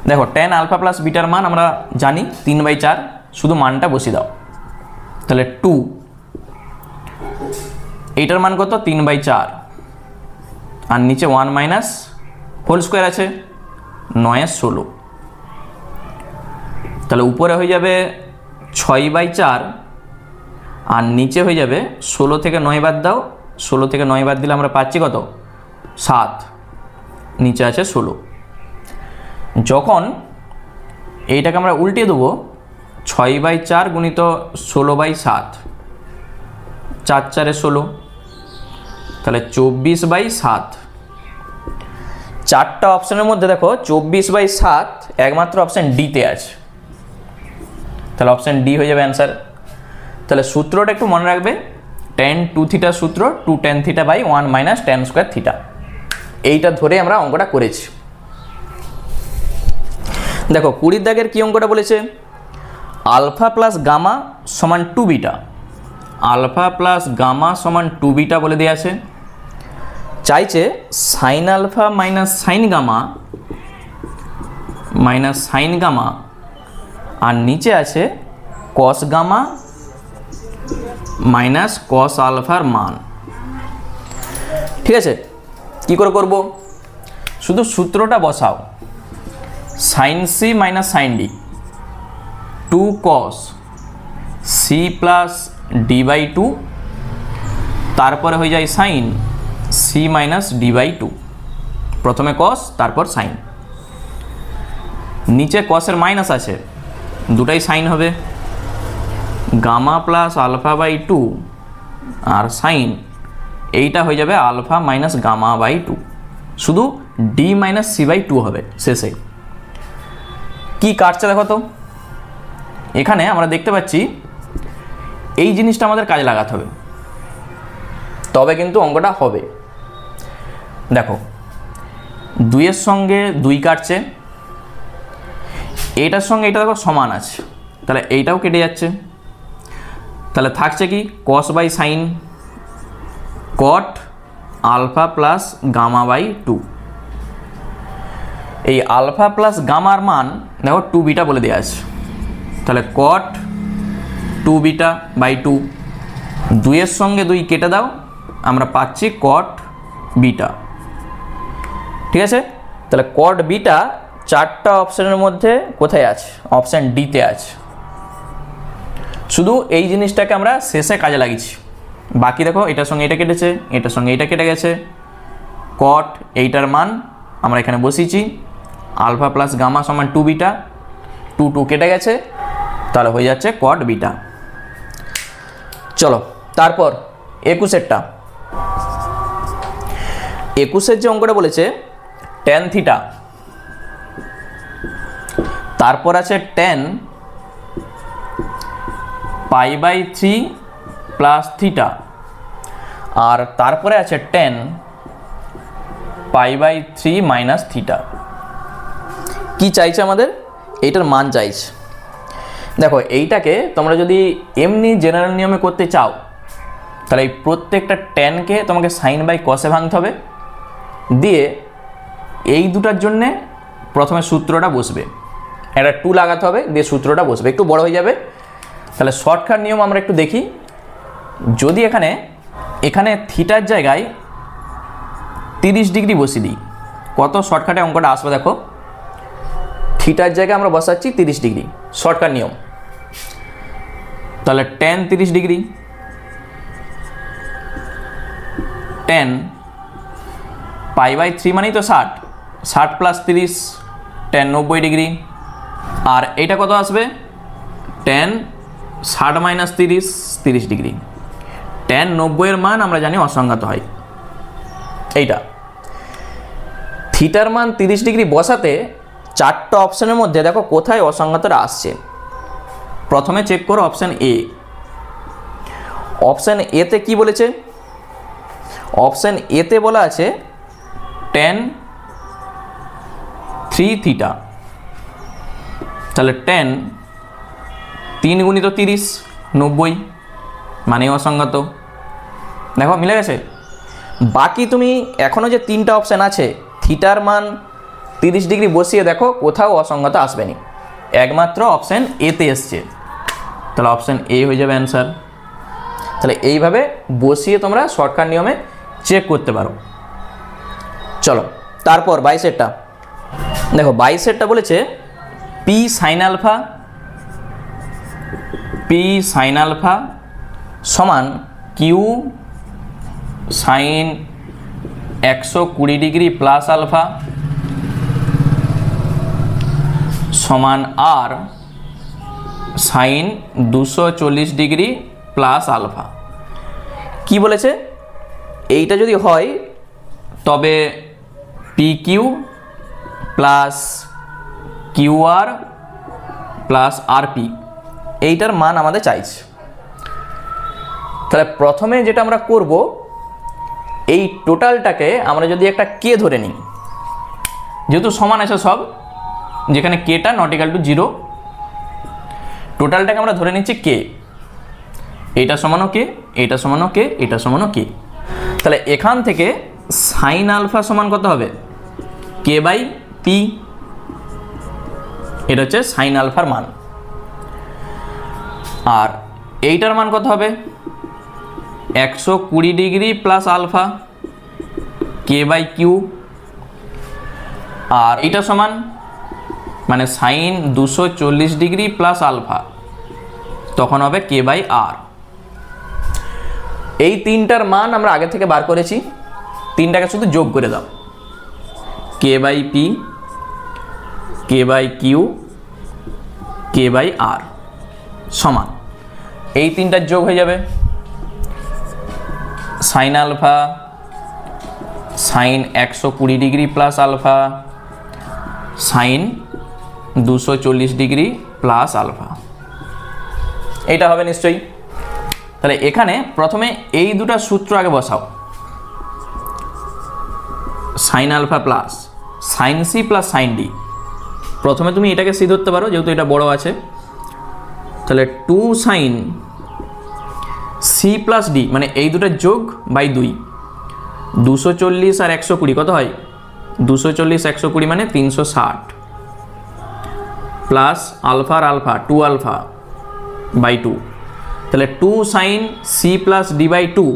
Speaker 1: দেখো tan আলফা প্লাস বিটার মান আমরা জানি 3/4, শুধু মানটা বসিয়ে দাও। তাহলে 2, এইটার মান কত? 3/4 আর নিচে 1 মাইনাস হোল স্কোয়ার আছে 9/16, তাহলে উপরে হয়ে যাবে 6/4 আর নিচে হয়ে যাবে 16 থেকে 9 বাদ দাও, 16 থেকে 9 বাদ দিলে আমরা পাচ্ছি কত? 7, নিচে আছে 16। যখন এইটাকে আমরা উল্টে দেবো, 6/4 গুণিত 16/7, 4 4 16, তাহলে 24/7। চারটা অপশানের মধ্যে দেখো 24/7 একমাত্র অপশান ডিতে আছে, তাহলে অপশান ডি হয়ে যাবে অ্যান্সার। তাহলে সূত্রটা একটু মনে রাখবে, tan 2θ সূত্র 2 tan θ by 1 minus tan square theta. এইটা ধরে আমরা অঙ্কটা করেছি। দেখো 20 দাগের কি অঙ্কটা বলেছে? আলফা প্লাস গামা সমান 2 বিটা, আলফা প্লাস গামা সমান 2 বিটা বলে দেওয়া আছে। চাইছে sine alpha minus sine gamma আর নিচে আছে কস গামা মাইনাস কস আলফার মান। ঠিক আছে, কি করে করব? শুধু সূত্রটা বসাও, sine C minus sine D 2 cos C plus d/2, তারপরে হয়ে যায় সাইন সি মাইনাস d/2, প্রথমে cos তারপর সাইন। নিচে কসের মাইনাস আছে, দুটাই সাইন হবে, গামা প্লাস α/2 আর সাইন এইটা হয়ে যাবে আলফা মাইনাস গামা/2, শুধু d মাইনাস c/2 হবে শেষে। কি কাটছে দেখো তো, এখানে আমরা দেখতে পাচ্ছি এই জিনিসটা আমাদের কাজে লাগাতে হবে, তবে কিন্তু অঙ্কটা হবে। দেখো 2 এর সঙ্গে 2 কাটছে, এইটার সঙ্গে এটা দেখো সমান আছে, তাহলে এইটাও কেটে যাচ্ছে, তাহলে থাকছে কি? cos by sine cot alpha plus গামা/2। এই আলফা প্লাস গামার মান দেখো 2 বিটা বলে দেওয়া আছে, তাহলে cot 2 বিটা/2, 2 এর সঙ্গে 2 কেটে দাও, আমরা পাচ্ছি cot বিটা। ঠিক আছে, তাহলে cot বিটা চারটা অপশানের মধ্যে কোথায় আছে? অপশান ডিতে আছে। শুধু এই জিনিসটাকে আমরা শেষে কাজে লাগিয়েছি, বাকি দেখো এটার সঙ্গে এটা কেটেছে, এটার সঙ্গে এটা কেটে গেছে, cot এইটার মান আমরা এখানে বসিয়েছি, আলফা প্লাস গামা সমান 2 বিটা, 2 কেটে গেছে, তাহলে হয়ে যাচ্ছে cot বিটা। চলো তারপর 21এরটা, 21এর যে অঙ্কটা বলেছে tan θ, তারপর আছে tan π/3 প্লাস থিটা, আর তারপরে আছে tan π/3 মাইনাস থিটা। কি চাইছে আমাদের? এইটার মান চাইছে। দেখো এইটাকে তোমরা যদি এমনি জেনারেল নিয়মে করতে চাও, তাহলে এই প্রত্যেকটা ট্যানকে তোমাকে সাইন বাই কসে ভাঙতে হবে, দিয়ে এই দুটার জন্যে প্রথমে সূত্রটা বসবে, একটা 2 লাগাতে হবে, দিয়ে সূত্রটা বসবে, একটু বড় হয়ে যাবে। তাহলে শর্টকাট নিয়ম আমরা একটু দেখি, যদি এখানে থিটার জায়গায় 30 ডিগ্রি বসিয়ে দিই, কত শর্টকাটে অঙ্কটা আসবে দেখো। থিটার জায়গায় আমরা বসাচ্ছি 30 ডিগ্রি, শর্টকাট নিয়ম। তাহলে tan 30 ডিগ্রি, tan π/3 মানেই তো 60, 60 + 30 tan 90 ডিগ্রি। আর এইটা কত আসবে, tan 60 - 30 30 ডিগ্রি। tan 90 এর মান আমরা জানি অসংজ্ঞাত হয়। এইটা থিটার মান 30 ডিগ্রি বসাতে চারটা অপশানের মধ্যে দেখো কোথায় অসংজ্ঞাতটা আসছে। প্রথমে চেক করো অপশান এ। অপশান এতে কি বলেছে, অপশান এতে বলা আছে tan 3 থিটা। তাহলে tan 3 × 30 90 মানে অসংজ্ঞাত। দেখো মিলে গেছে। বাকি তুমি এখনও যে তিনটা অপশান আছে থিটার মান 30 ডিগ্রি বসিয়ে দেখো কোথাও অসংজ্ঞাত আসবে না, একমাত্র অপশান এতে এসছে। তাহলে অপশান এ হয়ে যাবে অ্যান্সার। তাহলে এইভাবে বসিয়ে তোমরা শর্টকাট নিয়মে চেক করতে পারো। চলো তারপর 22-এরটা দেখো। 22-এরটা বলেছে পি সাইন আলফা সমান Q sine 120 degree plus alpha সমান R sine 240 degree plus alpha. কি বলেছে, এইটা যদি হয় তবে P Q plus Q R plus R P এইটার মান আমাদের চাইছে। তাহলে প্রথমে যেটা আমরা করব, এই টোটালটাকে আমরা যদি একটা কে ধরে নিই, যেহেতু সমান আছে সব, যেখানে কেটা নট ইকাল টু 0, টোটালটাকে আমরা ধরে নিচ্ছি কে। এইটা সমানও কে, এইটা সমানও কে, এটা সমানও কে। তাহলে এখান থেকে সাইন আলফা সমান কত হবে, k/p। এটা হচ্ছে সাইন আলফার মান। আর এইটার মান কত হবে, 120 ডিগ্রি প্লাস আলফা k/q। আর এইটা সমান মানে সাইন 240 ডিগ্রি প্লাস আলফা, তখন হবে k/r। এই তিনটার মান আমরা আগে থেকে বার করেছি, তিনটাকে শুধু যোগ করে দাও, k/p, k/q, k/r সমান এই তিনটার যোগ হয়ে যাবে sine alpha sine 120 degree plus alpha sine 240 degree plus alpha. এইটা হবে নিশ্চয়ই। তাহলে এখানে প্রথমে এই দুটো সূত্র আগে বসাও, sine alpha plus sine C plus sine D. প্রথমে তুমি এটাকে সি ধরতে পারো যেহেতু এটা বড় আছে। তাহলে 2 সাইন সি প্লাস ডি মানে এই দুটোর যোগ বাই 2, 240 আর 120 কত হয়, 240 120 মানে 360 প্লাস আলফা আর আলফা 2 আলফা বাই 2। তাহলে 2 sine C plus D by 2,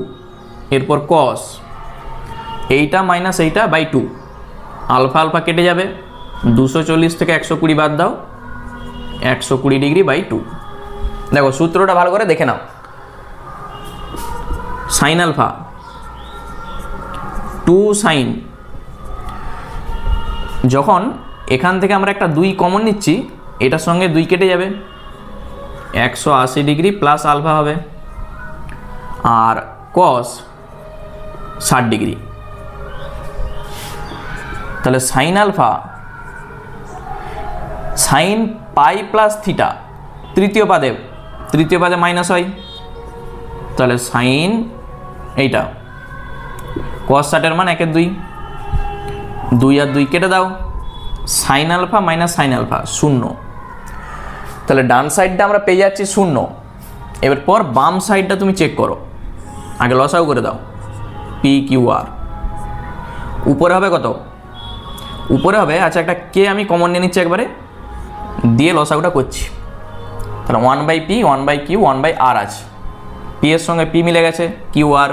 Speaker 1: এরপর কস এইটা মাইনাস এইটা বাই 2, আলফা আলফা কেটে যাবে, 240 থেকে 120 বাদ দাও, 120 ডিগ্রি বাই 2। দেখো সূত্রটা ভালো করে দেখে নাও। সাইন আলফা 2 সাইন, যখন এখান থেকে আমরা একটা 2 কমন নিচ্ছি এটার সঙ্গে 2 কেটে যাবে, 180 ডিগ্রি প্লাস আলফা হবে, আর কস 60 ডিগ্রি। তাহলে sine alpha sine pi plus theta, তৃতীয় পাদে মাইনাস হয়, তাহলে সাইন এইটা কস 60 এর মান 1 এর 2, 2 আর 2 কেটে দাও, sine alpha minus sine alpha 0। তাহলে ডান সাইডটা আমরা পেয়ে যাচ্ছি 0। এবার পর বাম সাইডটা তুমি চেক করো, আগে লসাগু করে দাও, পি কিউ আর। উপরে হবে কত, উপরে হবে আচ্ছা একটা কে আমি কমন নিয়ে নিচ্ছি একবারে, দিয়ে লসাগুটা করছি। তাহলে 1/p 1/q 1/r আছে, পি এর সঙ্গে পি মিলে গেছে, Q R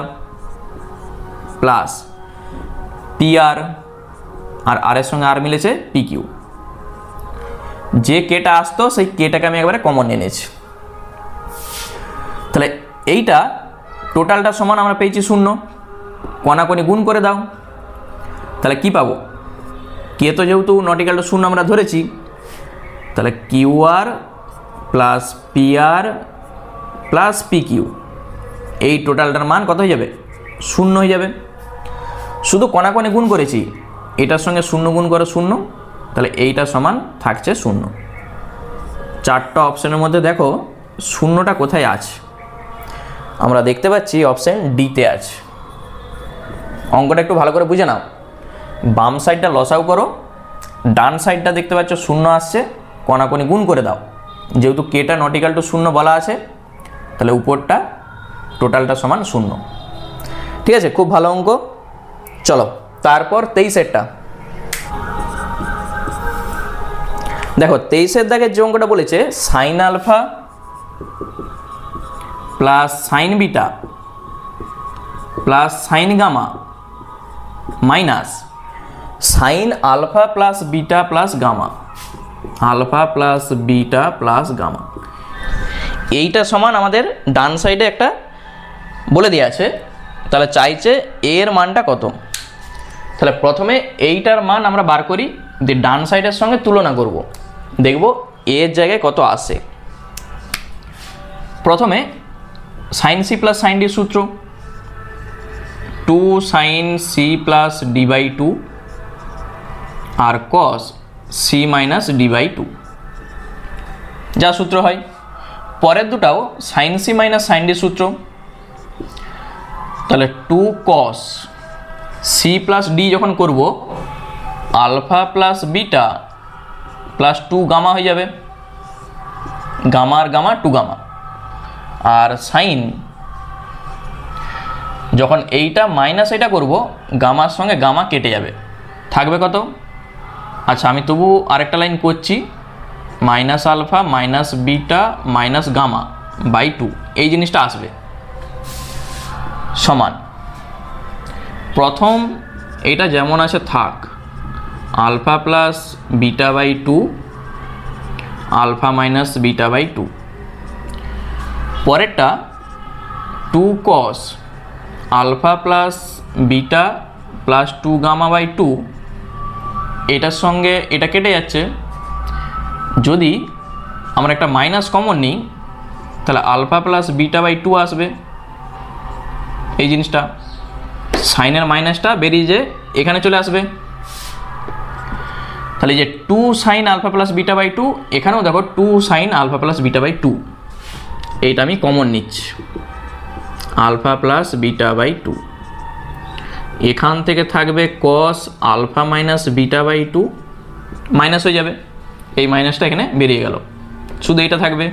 Speaker 1: plus p P R এর সঙ্গে আর মিলেছে পি কিউ। যে কেটা আসতো সেই কেটাকে আমি একবারে কমন নিয়ে নিয়েছি। তাহলে এইটা টোটালটা সমান আমরা পেয়েছি 0, কণাকণি গুণ করে দাও। তাহলে কি পাবো, কে তো যেহেতু নট ইকুয়াল টু 0 আমরা ধরেছি, তাহলে Q R plus P R plus P Q, এই টোটালটার মান কত হয়ে যাবে, 0 হয়ে যাবে। শুধু কণাকণি গুণ করেছি, এটার সঙ্গে 0 গুণ করে 0, তাহলে এইটা সমান থাকছে 0। চারটা অপশানের মধ্যে দেখো 0টা কোথায় আছে, আমরা দেখতে পাচ্ছি অপশান ডিতে আছে। অঙ্কটা একটু ভালো করে বুঝে নাও, বাম সাইডটা লসাও করো, ডান সাইডটা দেখতে পাচ্ছ 0 আসছে, কণাকণি গুণ করে দাও। যেহেতু কেটা নট ইকুয়াল টু 0 বলা আছে, তাহলে উপরটা টোটালটা সমান 0। ঠিক আছে, খুব ভালো অঙ্ক। চলো তারপর 23এরটা দেখো। 23এর দাগের যে অঙ্কটা বলেছে sine alpha plus sine beta plus sine gamma minus sine alpha plus beta plus gamma, alpha plus beta plus gamma, এইটা সমান আমাদের ডান সাইডে একটা বলে দেওয়া আছে। তাহলে চাইছে এর মানটা কত। তাহলে প্রথমে এইটার মান আমরা বার করি, দিয়ে ডান সাইডের সঙ্গে তুলনা করব, দেখব এর জায়গায় কত আসে। প্রথমে sine C plus sine D সূত্র, 2 sine C plus D by 2 আর cos C minus D by 2 যা সূত্র হয়। পরের দুটাও sine C minus sine D সূত্র, তাহলে 2 কস সি প্লাস ডি যখন করব, alpha plus beta plus 2 gamma হয়ে যাবে, গামা আর গামা 2 গামা। আর সাইন যখন এইটা মাইনাস এটা করব, গামার সঙ্গে গামা কেটে যাবে, থাকবে কত। আচ্ছা আমি তবু আরেকটা লাইন করছি, minus alpha minus beta minus gamma by 2, এই জিনিসটা আসবে সমান। প্রথম এটা যেমন আছে থাক, alpha plus beta by 2 alpha minus beta by 2। পরেরটা 2 cos alpha plus beta plus 2 gamma by 2, এটার সঙ্গে এটা কেটে যাচ্ছে। যদি আমরা একটা মাইনাস কমন নিই, তাহলে আলফা প্লাস বিটা বাই 2 আসবে, এই জিনিসটা সাইনের মাইনাসটা বেরিয়ে যে এখানে চলে আসবে। তাহলে যে 2 sine alpha plus beta by 2, এখানেও দেখো 2 sine alpha plus beta by 2, এইটা আমি কমন নিচ্ছি, আলফা প্লাস বিটা বাই 2। এখান থেকে থাকবে cos alpha minus beta by 2, minus হয়ে যাবে, এই মাইনাসটা এখানে বেরিয়ে গেল, শুধু এটা থাকবে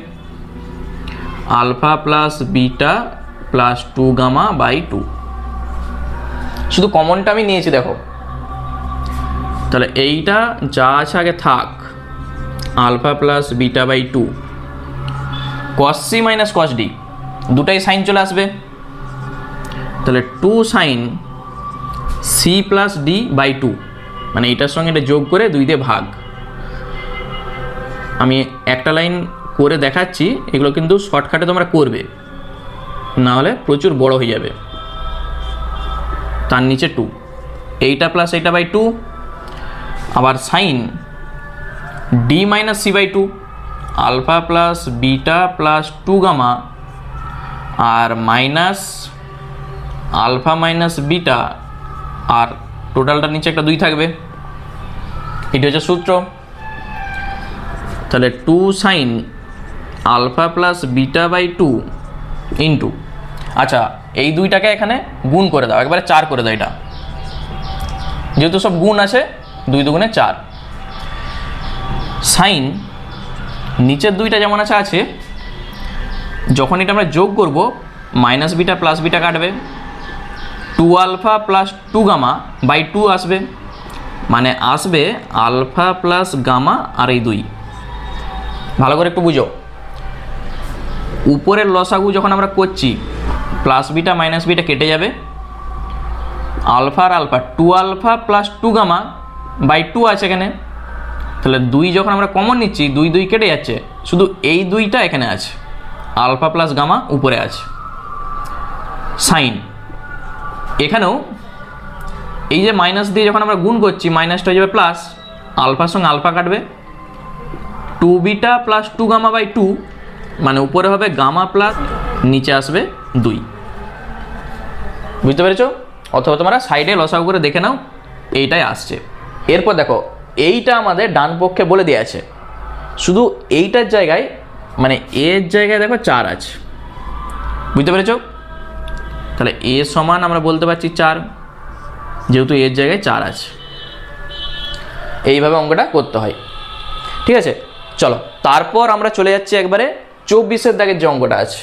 Speaker 1: alpha plus beta plus 2 gamma by 2। শুধু কমনটা আমি নিয়েছি দেখো। তাহলে এইটা যা আছে আগে থাক, alpha plus beta by 2, cos C minus cos D, দুটাই সাইন চলে আসবে। তাহলে 2 sine C plus D by 2, মানে এটার সঙ্গে এটা যোগ করে 2 দিয়ে ভাগ। আমি একটা লাইন করে দেখাচ্ছি, এগুলো কিন্তু শর্টকাটে তোমরা করবে, না হলে প্রচুর বড় হয়ে যাবে। তার নিচে 2, এইটা প্লাস এইটা বাই 2, আবার sine D minus C by 2, alpha plus beta plus 2 gamma আর মাইনাস আলফা মাইনাস বিটা, আর টোটালটার নিচে একটা 2 থাকবে, এটি হচ্ছে সূত্র। তাহলে 2 sine alpha plus beta by 2 into, আচ্ছা এই 2টাকে এখানে গুণ করে দাও, একবারে 4 করে দাও, এটা যেহেতু সব গুণ আছে, 2 দুগুণে 4। সাইন নিচের 2টা যেমন আছে, যখন এটা আমরা যোগ করব, মাইনাস বিটা প্লাস বিটা কাটবে, 2 আলফা প্লাস 2 গামা বাই 2 আসবে, মানে আসবে আলফা প্লাস গামা আর এই 2। ভালো করে একটু বুঝো, উপরের লসাগু যখন আমরা করছি, প্লাস বিটা মাইনাস বিটা কেটে যাবে, আলফা আর alpha, 2 alpha plus 2 gamma by 2 আছে এখানে। তাহলে 2 যখন আমরা কমন নিচ্ছি 2 2 কেটে যাচ্ছে, শুধু এই 2টা এখানে আছে, আলফা প্লাস গামা উপরে আছে। সাইন, এখানেও এই যে মাইনাস দিয়ে যখন আমরা গুণ করছি মাইনাসটা হয়ে যাবে প্লাস, আলফার সঙ্গে আলফা কাটবে, 2 বিটা প্লাস 2 গামা বাই 2, মানে উপরে হবে গামা প্লাস নিচে আসবে 2। বুঝতে পেরেছো? অথবা তোমরা সাইডে লসাগু করে দেখে নাও, এইটাই আসছে। এরপর দেখো এইটা আমাদের ডান পক্ষে বলে দেওয়া আছে, শুধু এইটার জায়গায় মানে এর জায়গায় দেখো 4 আছে। বুঝতে পেরেছো? তাহলে এ সমান আমরা বলতে পারছি 4, যেহেতু এর জায়গায় 4 আছে। এইভাবে অঙ্কটা করতে হয়। ঠিক আছে, চলো তারপর আমরা চলে যাচ্ছি একবারে 24-এর দাগের যে অঙ্কটা আছে।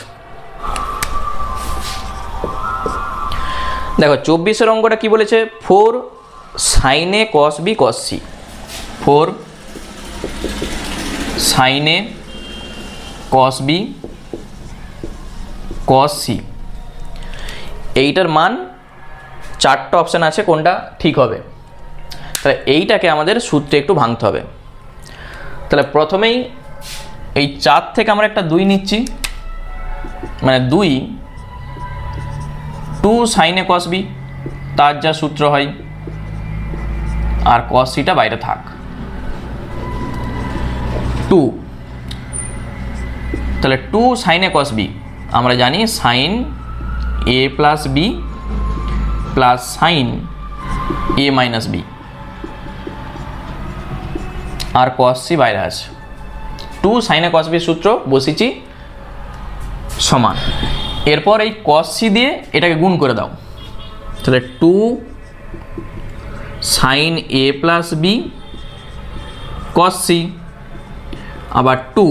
Speaker 1: দেখো 24-এর অঙ্কটা কি বলেছে, 4 sin a cos b cos c, 4 sin a cos b cos c। এইটার মান 4টা অপশান আছে, কোনটা ঠিক হবে। তাহলে এইটাকে আমাদের সূত্রে একটু ভাঙতে হবে। তাহলে প্রথমেই এই 4 থেকে আমরা একটা 2 নিচ্ছি, মানে 2 sin a cos b, তার যা সূত্র হয়, আর cos c টা বাইরে থাক। 2, তাহলে 2 sin a cos b আমরা জানি sin a plus b plus sin a minus b, আর cos c বাইরে আছে। 2 sin a cos b সূত্র বসিয়েছি সমান, এরপর এই cos c দিয়ে এটাকে গুণ করে দাও। তাহলে 2 sin a plus b cos c, আবার 2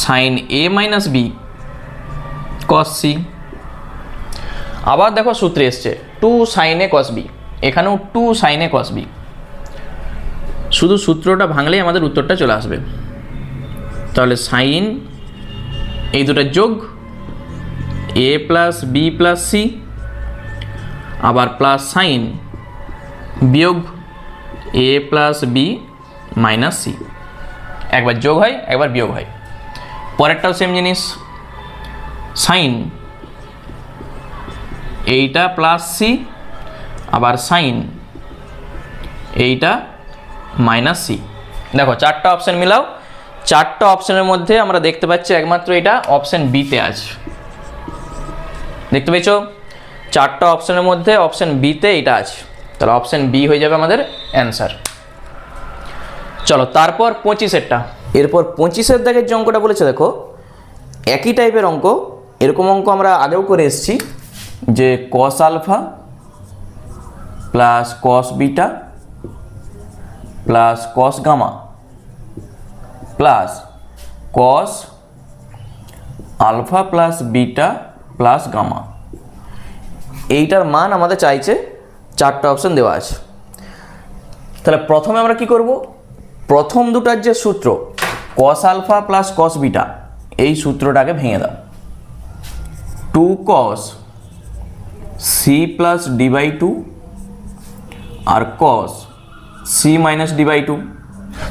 Speaker 1: sin a minus b cos c। আবার দেখো সূত্রে এসছে 2 sin a cos b, এখানেও 2 sin a cos b। শুধু সূত্রটা ভাঙলেই আমাদের উত্তরটা চলে আসবে। তাহলে সাইন এই দুটো যোগ a plus b plus c, আবার প্লাস সাইন বিয়োগ a plus b minus c, একবার যোগ হয় একবার বিয়োগ হয়। পরেরটাও সেম জিনিস, সাইন এইটা প্লাস c, আবার সাইন এইটা মাইনাস c। দেখো 4টা অপশান মিলাও, 4টা অপশানের মধ্যে আমরা দেখতে পাচ্ছি একমাত্র এটা অপশান বিতে আছে। দেখতে পেয়েছো? 4টা অপশানের মধ্যে অপশান বিতে এটা আছে, তাহলে অপশান বি হয়ে যাবে আমাদের অ্যান্সার। চলো তারপর 25-এরটা। এরপর 25-এর দাগের যে অঙ্কটা বলেছে, দেখো একই টাইপের অঙ্ক, এরকম অঙ্ক আমরা আগেও করে এসেছি, যে cos alpha plus cos beta plus cos gamma plus cos alpha plus beta plus gamma. এইটার মান আমাদের চাইছে, 4টা অপশান দেওয়া আছে। তাহলে প্রথমে আমরা কি করব, প্রথম দুটার যে সূত্র cos alpha plus cos beta, এই সূত্রটাকে ভেঙে দাও। 2 cos c plus d by 2 আর cos c minus d by 2।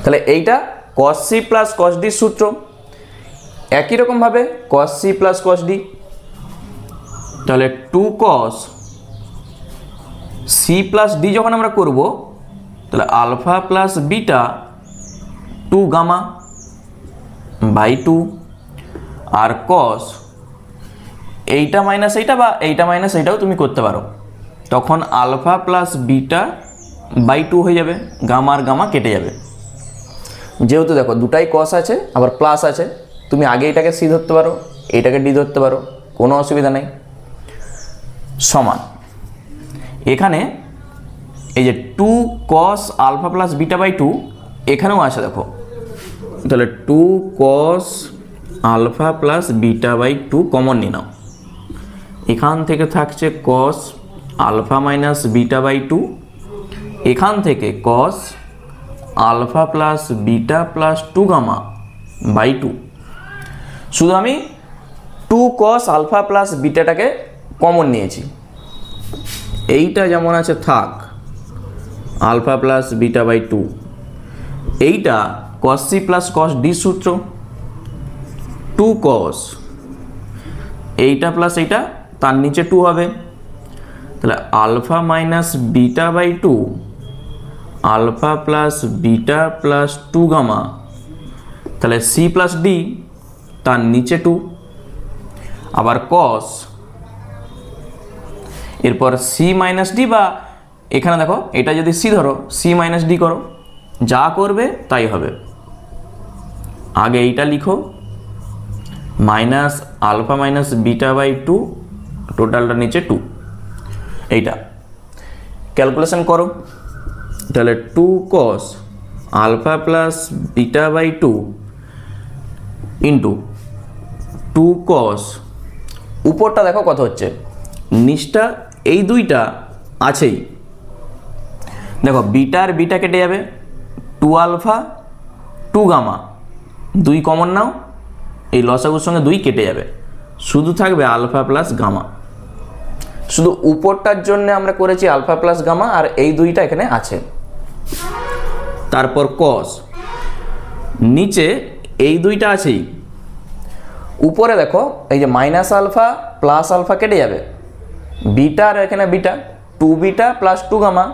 Speaker 1: তাহলে এইটা cos c plus cos d সূত্র, একই রকমভাবে cos c plus cos d। তাহলে 2 cos c প্লাস d যখন আমরা করব, তাহলে alpha plus beta 2 gamma by 2, আর cos এইটা মাইনাস এইটা বা এইটা মাইনাস এইটাও তুমি করতে পারো, তখন আলফা প্লাস বিটা বাই 2 হয়ে যাবে, গামা আর গামা কেটে যাবে। যেহেতু দেখো দুটাই cos আছে আবার প্লাস আছে, তুমি আগে এটাকে c ধরতে পারো, এইটাকে d ধরতে পারো, কোনো অসুবিধা নেই। সমান এখানে এই যে 2 cos alpha plus beta by 2 এখানেও আছে, দেখো তাহলে 2 cos alpha plus beta by 2 common নিয়ে নাও, এখান থেকে থাকছে cos alpha minus beta by 2, এখান থেকে cos alpha plus beta plus 2 gamma by 2। শুধু আমি 2 cos আলফা প্লাস বিটাটাকে কমন নিয়েছি, এইটা যেমন আছে থাক, alpha plus beta by two. এইটা cos C plus cos D সূত্র, টু কস, এইটা প্লাস এইটা তার নিচে টু হবে, তাহলে alpha minus beta by two, alpha plus beta plus two gamma, তাহলে সি প্লাস ডি তার নিচে টু, আবার কস, এরপর সি মাইনাস ডি, বা এখানে দেখো এটা যদি সি ধরো, সি মাইনাস ডি করো, যা করবে তাই হবে। আগে এইটা লিখো, minus alpha minus beta by two, টোটালটা নিচে টু, এইটা ক্যালকুলেশন করো, তাহলে two cos alpha plus beta by two into two cos, উপরটা দেখো কত হচ্ছে, নিচটা এই দুইটা আছেই, দেখো বিটা আর বিটা কেটে যাবে, টু আলফা টু গামা, দুই কমন নাও, এই লসাগুর সঙ্গে দুই কেটে যাবে, শুধু থাকবে আলফা প্লাস গামা। শুধু উপরটার জন্য আমরা করেছি আলফা প্লাস গামা, আর এই দুইটা এখানে আছে। তারপর কস, নিচে এই দুইটা আছেই, উপরে দেখো এই যে মাইনাস আলফা প্লাস আলফা কেটে যাবে, বিটা আর এখানে beta, two beta plus two gamma,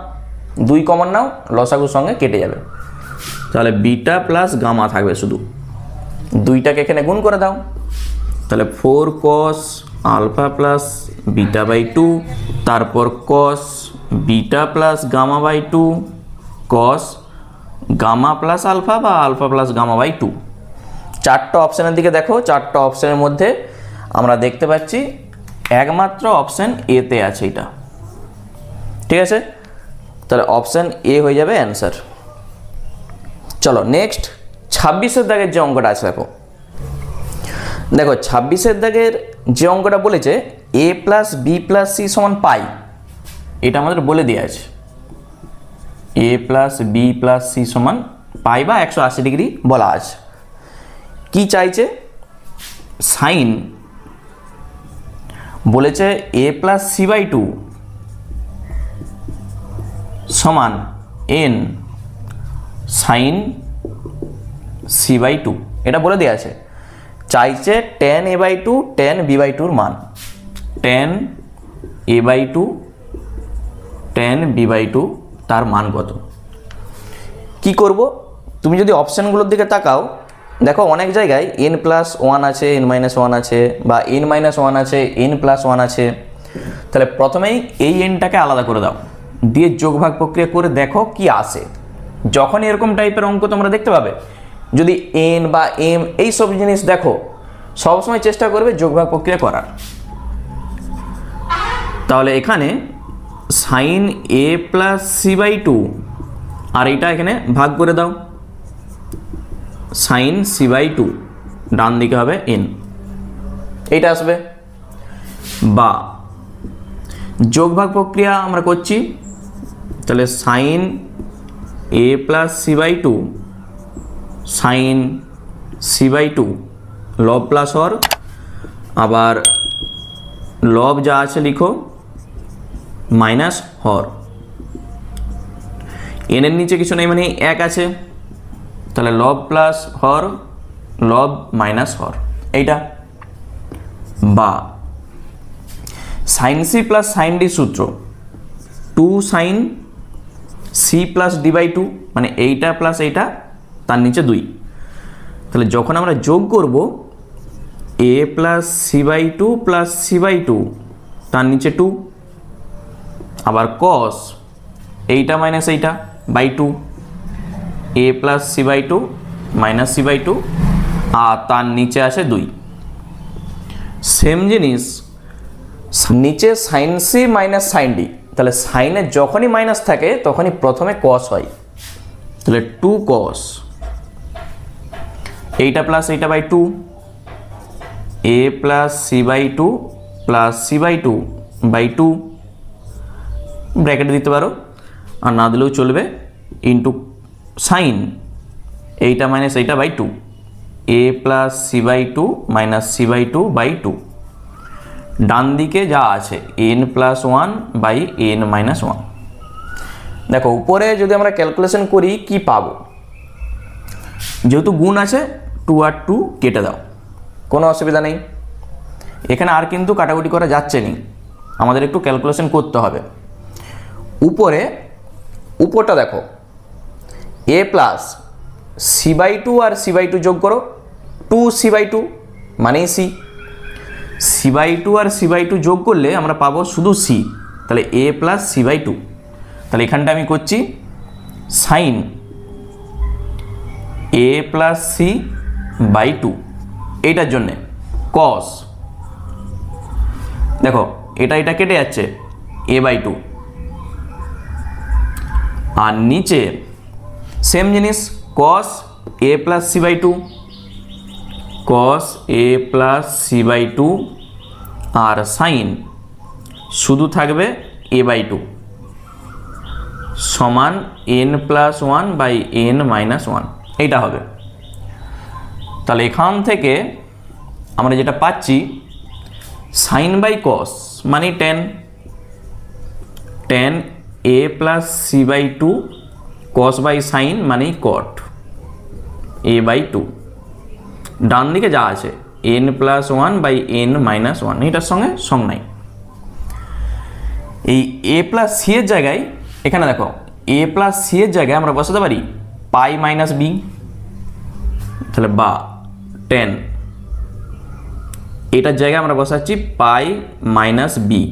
Speaker 1: দুই কমন নাও, লসাগুর সঙ্গে কেটে যাবে, তাহলে বিটা প্লাস গামা থাকবে, শুধু দুইটাকে এখানে গুণ করে দাও, তাহলে four cos alpha plus beta by two, তারপর cos beta plus gamma by two, cos gamma plus alpha বা alpha plus gamma by two. চারটা অপশানের দিকে দেখো, চারটা অপশানের মধ্যে আমরা দেখতে পাচ্ছি একমাত্র অপশান এতে আছে এটা, ঠিক আছে, তাহলে অপশান এ হয়ে যাবে অ্যান্সার। চলো নেক্সট 26-এর দাগের যে অঙ্কটা আছে দেখো, দেখো 26-এর দাগের যে অঙ্কটা বলেছে a plus B plus C সমান পাই, এটা আমাদের বলে দেওয়া আছে, এ প্লাস বি প্লাস সি সমান পাই বা 180 ডিগ্রি বলা আছে। কি চাইছে, সাইন বলেছে a plus C by two সমান n sine C by two, এটা বলে দেওয়া আছে। চাইছে tan a by two tan b by টুর মান, tan a by two tan b by two তার মান কত। কি করব, তুমি যদি অপশানগুলোর দিকে তাকাও, দেখো অনেক জায়গায় এন প্লাস ওয়ান আছে, এন মাইনাস ওয়ান আছে, বা এন মাইনাস ওয়ান আছে, এন প্লাস ওয়ান আছে, তাহলে প্রথমেই এই এনটাকে আলাদা করে দাও, দিয়ে যোগভাগ প্রক্রিয়া করে দেখো কি আসে। যখন এরকম টাইপের অঙ্ক তোমরা দেখতে পাবে, যদি এন বা এম এই সব জিনিস দেখো, সবসময় চেষ্টা করবে যোগভাগ প্রক্রিয়া করার। তাহলে এখানে sine A plus C by two, আর এইটা এখানে ভাগ করে দাও, সাইন সি বাই টু, ডান দিকে হবে এন, এইটা আসবে। বা যোগভাগ প্রক্রিয়া আমরা করছি, তাহলে sine A plus C by two sine C by two, লব প্লাস হর, আবার লব যা আছে লিখো মাইনাস হর, এনের নিচে কিছু নেই মানে এক আছে, তাহলে লব প্লাস হর লব মাইনাস হর, এইটা। বা sine C plus sine D সূত্র, two sine C plus D by two, মানে এইটা প্লাস এইটা তার নিচে দুই, তাহলে যখন আমরা যোগ করব a plus C by two plus C by two তার নিচে টু, আবার কস এইটা মাইনাস এইটা by two, a plus C by two minus C by two, আর তার নিচে আসে দুই। সেম জিনিস নিচে sine C minus sine d, তাহলে সাইনে যখনই মাইনাস থাকে তখনই প্রথমে কস হয়, তাহলে টু কস এইটা প্লাস এইটা by two, a plus C by two plus C by two by two, bracket দিতে পারো আর না দিলেও চলবে, ইন্টু সাইন এইটা মাইনাস এইটা by two, a plus C by two minus C by two by two, ডান দিকে যা আছে n plus one by n minus one. দেখো উপরে যদি আমরা ক্যালকুলেশন করি কি পাবো, যেহেতু গুণ আছে 2 আর 2 কেটে দাও, কোনো অসুবিধা নেই। এখানে আর কিন্তু কাটাকুটি করা যাচ্ছে না, আমাদের একটু ক্যালকুলেশন করতে হবে। উপরটা দেখো a plus c/2 R c/2 যোগ করো, 2c/2 মানেই c/2 আর c/2 যোগ করলে আমরা পাবো শুধু c, তাহলে a প্লাস c/2। তাহলে এখানটা আমি করছি সাইন a প্লাস c/2, এইটার জন্যে cos, দেখো এটা কেটে যাচ্ছে a/2, আর নিচে সেম জিনিস cos a plus c/2, cos a plus c/2 আর সাইন শুধু থাকবে a/2 সমান n plus one by n minus one, এইটা হবে। তাহলে এখান থেকে আমরা যেটা পাচ্ছি সাইন বাই কস মানে tan a plus c/2 cos by sine মানে cot a/2, ডান দিকে যা আছে n plus one by n minus one, এটার সঙ্গে সং নাই। এই a প্লাস c এর জায়গায় এখানে দেখো a প্লাস c এর জায়গায় আমরা বসাতে পারি পাই মাইনাস বি, তাহলে বা tan, এটার জায়গায় আমরা বসাচ্ছি পাই মাইনাস বি,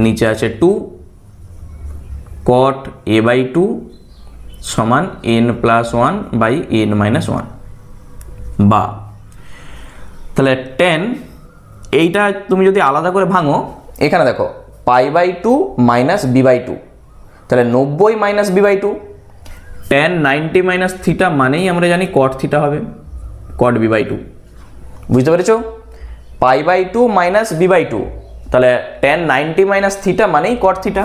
Speaker 1: নিচে আছে 2 cot a/2 সমান n plus one by n minus one, বা তাহলে tan এইটা তুমি যদি আলাদা করে ভাঙো, এখানে দেখো পাই/2 মাইনাস বি/2, তাহলে 90 মাইনাস বি/2, tan 90 মাইনাস থিটা মানেই আমরা জানি cot থিটা হবে, cot b/2, বুঝতে পেরেছো? পাই/2 মাইনাস বি/2, তাহলে tan 90 মাইনাস থিটা মানেই cot থিটা,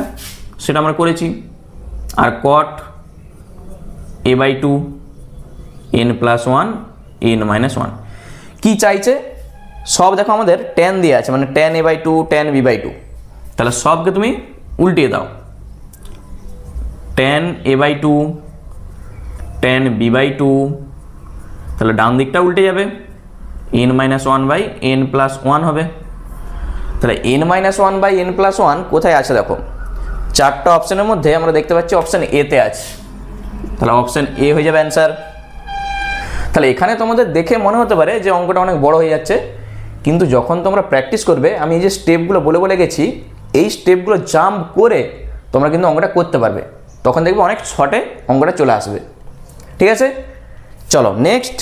Speaker 1: সেটা আমরা করেছি। আর cot a/2 n plus one n minus one, কী চাইছে সব দেখো আমাদের tan দিয়ে আছে, মানে tan a/2 tan b/2, তাহলে সবকে তুমি উল্টিয়ে দাও, tan a/2 tan b/2, তাহলে ডান দিকটা উল্টে যাবে, n minus one by n plus one হবে। তাহলে n minus one by n plus one কোথায় আছে দেখো, চারটা অপশানের মধ্যে আমরা দেখতে পাচ্ছি অপশান এতে আছে, তাহলে অপশান এ হয়ে যাবে অ্যান্সার। তাহলে এখানে তোমাদের দেখে মনে হতে পারে যে অঙ্কটা অনেক বড় হয়ে যাচ্ছে, কিন্তু যখন তোমরা প্র্যাকটিস করবে, আমি এই যে স্টেপগুলো বলে গেছি, এই স্টেপগুলো জাম্প করে তোমরা কিন্তু অঙ্কটা করতে পারবে, তখন দেখবে অনেক শর্টে অঙ্কটা চলে আসবে। ঠিক আছে, চলো নেক্সট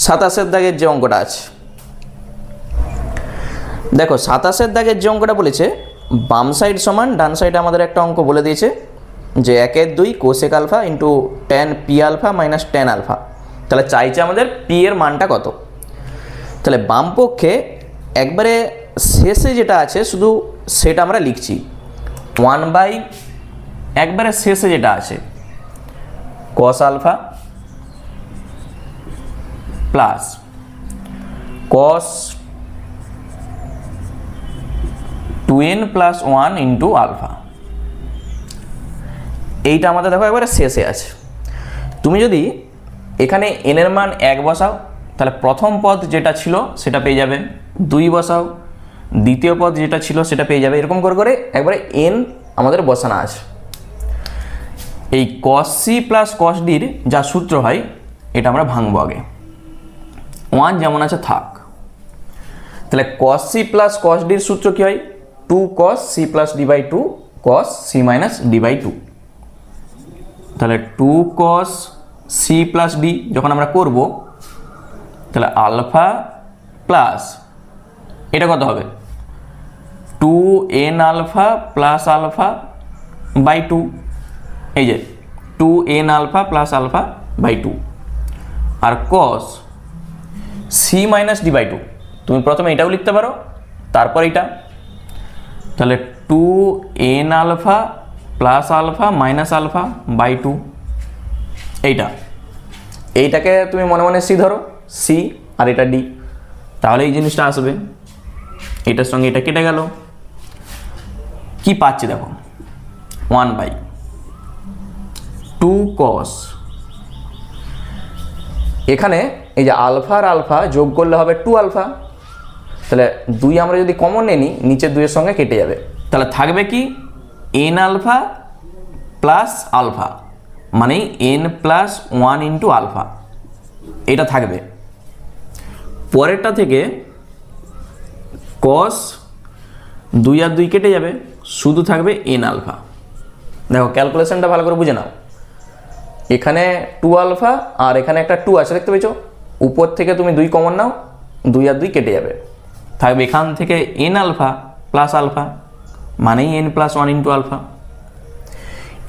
Speaker 1: 27 দাগের যে অঙ্কটা আছে, দেখো 27 দাগের যে অঙ্কটা বলেছে বাম সাইড সমান ডান সাইডে আমাদের একটা অঙ্ক বলে দিয়েছে যে 1/2 cosec alpha into tan P alpha minus tan alpha, তাহলে চাইছে আমাদের পি এর মানটা কত। তাহলে বাম পক্ষে একবারে শেষে যেটা আছে শুধু সেটা আমরা লিখছি 1/, একবারে শেষে যেটা আছে cos alpha plus cos 2n plus 1 into alpha, এইটা আমাদের দেখো একবারে শেষে আছে। তুমি যদি এখানে n এর মান 1 বসাও, তাহলে প্রথম পদ যেটা ছিল সেটা পেয়ে যাবে, 2 বসাও, দ্বিতীয় পদ যেটা ছিল সেটা পেয়ে যাবে, এরকম করে করে একবারে n আমাদের বসানো আছে। এই cos c plus cos d এর যা সূত্র হয় এটা আমরা ভাঙবো আগে, 1 যেমন আছে থাক। তাহলে cos c plus cos d এর সূত্র কি হয়, 2 cos c plus d/2 cos c minus d/2, তাহলে 2 cos c প্লাস d যখন আমরা করব, তাহলে আলফা প্লাস এটা কত হবে 2n alpha plus alpha by 2, এই যে 2n alpha plus alpha by 2, আর cos c মাইনাস d/2 তুমি প্রথমে এটাও লিখতে পারো, তারপর এটা, তাহলে 2n alpha plus alpha minus alpha by 2, এইটাকে তুমি মনে মনে সি ধরো, সি আর এটা ডি, তাহলে এই জিনিসটা আসবে। এটার সঙ্গে এটা কেটে গেল, কি পাচ্ছি দেখো 1/2 cos, এখানে এই যে আলফা আর আলফা যোগ করলে হবে 2 আলফা, তাহলে 2 আমরা যদি কমন নিই নিচের 2 এর সঙ্গে কেটে যাবে, তাহলে থাকবে কি n আলফা প্লাস আলফা, মানে n প্লাস 1 ইন্টু আলফা, এটা থাকবে। পরেরটা থেকে cos 2 আর 2 কেটে যাবে, শুধু থাকবে n আলফা। দেখো ক্যালকুলেশনটা ভালো করে বুঝে নাও, এখানে 2 আলফা আর এখানে একটা 2 আছে দেখতে পেয়েছো, উপর থেকে তুমি 2 কমন নাও, 2 আর 2 কেটে যাবে, থাকবে এখান থেকে n আলফা প্লাস আলফা, মানেই n প্লাস 1 ইন্টু আলফা।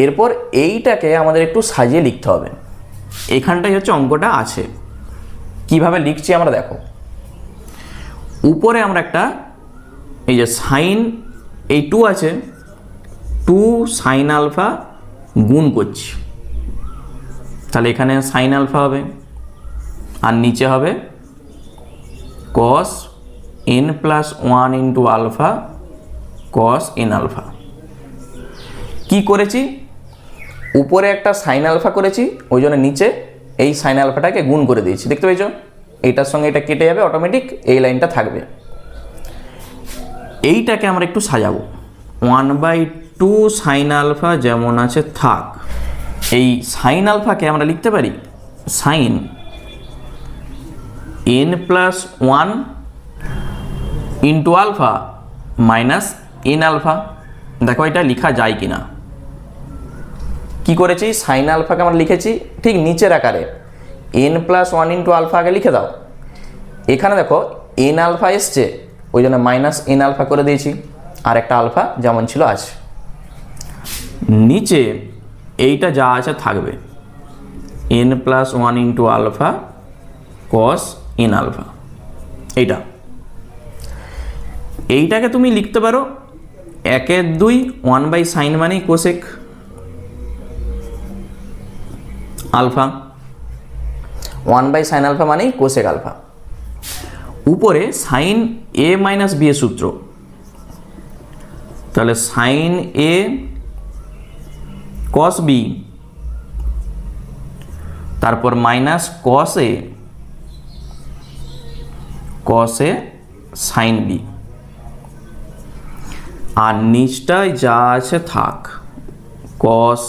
Speaker 1: এরপর এইটাকে আমাদের একটু সাজিয়ে লিখতে হবে, এখানটাই হচ্ছে অঙ্কটা আছে। কিভাবে লিখছি আমরা দেখো, উপরে আমরা একটা এই যে সাইন, এই 2 আছে, 2 সাইন আলফা গুণ করছি, তাহলে এখানে সাইন আলফা হবে, আর নিচে হবে cos n plus 1 into alpha cos n alpha. কি করেছি, উপরে একটা সাইন আলফা করেছি, ওই জন্য নিচে এই সাইন আলফাটাকে গুণ করে দিয়েছি, দেখতে পেয়েছো, এইটার সঙ্গে এটা কেটে যাবে, অটোমেটিক এই লাইনটা থাকবে। এইটাকে আমরা একটু সাজাবো, 1/2 সাইন আলফা যেমন আছে থাক, এই সাইন আলফাকে আমরা লিখতে পারি sine n plus 1 into alpha minus n alpha. দেখো এটা লেখা যায় কিনা, কি করেছি, সাইন আলফাকে আমরা লিখেছি ঠিক নিচের আকারে, n প্লাস 1 ইন্টু আলফা আগে লিখে দাও, এখানে দেখো n আলফা এসছে, ওই জন্য মাইনাস n আলফা করে দিয়েছি, আর একটা আলফা যেমন ছিল আছে, নিচে এইটা যা আছে থাকবে n plus 1 into alpha cos n alpha. এইটাকে তুমি লিখতে পারো 1/2 1 সাইন মানে কোসেক আলফা, 1 সাইন আলফা মানেই কোসেক আলফা। উপরে সাইন a মাইনাস b এর সূত্র, তাহলে সাইন a cos b, তারপর minus cos a sine b, আর নিচটায় যা আছে থাক cos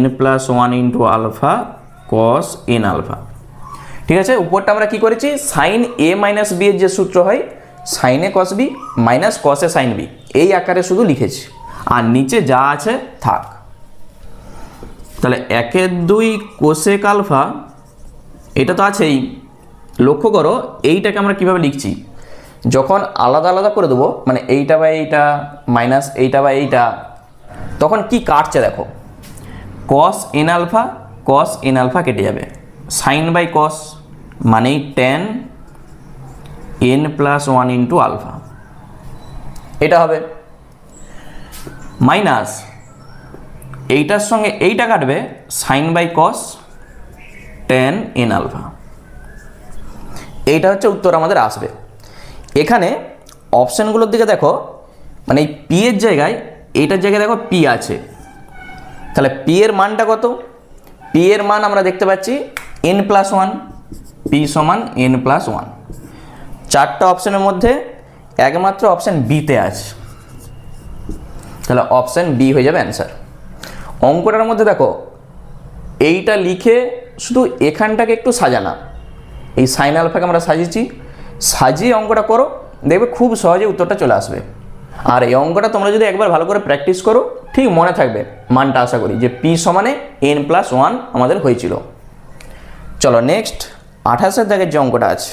Speaker 1: n plus 1 into alpha cos n alpha. ঠিক আছে, উপরটা আমরা কি করেছি, সাইন a মাইনাস b এর যে সূত্র হয় sine a cos b minus cos a sine b, এই আকারে শুধু লিখেছি, আর নিচে যা আছে থাক। তাহলে 1/2 কোসেক আলফা, এটা তো আছেই, লক্ষ্য করো এইটাকে আমরা কিভাবে লিখছি, যখন আলাদা আলাদা করে দেবো, মানে এইটা বা এইটা মাইনাস এইটা বা এইটা, তখন কি কাটছে দেখো, cos n আলফা কেটে যাবে, সাইন বাই cos মানেই tan n plus 1 into alpha, এটা হবে, মাইনাস এইটার সঙ্গে এইটা কাটবে, sine by cos tan n alpha. এইটা হচ্ছে উত্তর আমাদের আসবে। এখানে অপশানগুলোর দিকে দেখো, মানে এই পি এর জায়গায়, এইটার জায়গায় দেখো পি আছে, তাহলে পি এর মানটা কত, পি এর মান আমরা দেখতে পাচ্ছি n প্লাস 1, পি সমান n প্লাস 1। চারটা অপশানের মধ্যে একমাত্র অপশান বিতে আছে, তাহলে অপশান বি হয়ে যাবে অ্যান্সার। অঙ্কটার মধ্যে দেখো এইটা লিখে শুধু এখানটাকে একটু সাজানা, এই সাইন আলফাকে আমরা সাজিয়েছি, সাজিয়ে অঙ্কটা করো, দেখবে খুব সহজে উত্তরটা চলে আসবে। আর এই অঙ্কটা তোমরা যদি একবার ভালো করে প্র্যাকটিস করো, ঠিক মনে থাকবে মানটা, আশা করি যে পি সমানে n প্লাস 1 আমাদের হয়েছিল। চলো নেক্সট 28 দাগের যে অঙ্কটা আছে,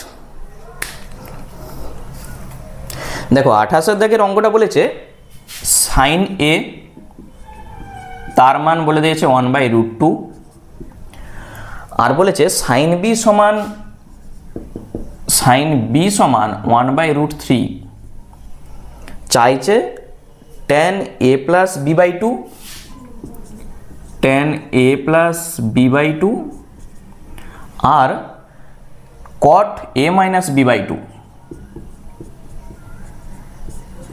Speaker 1: দেখো 28 দাগের অঙ্কটা বলেছে সাইন a, তার মান বলে দিয়েছে 1/√2, আর বলেছে সাইন b সমান 1/√3, চাইছে tan a plus b/2, tan a plus b/2 আর cot a মাইনাস b/2।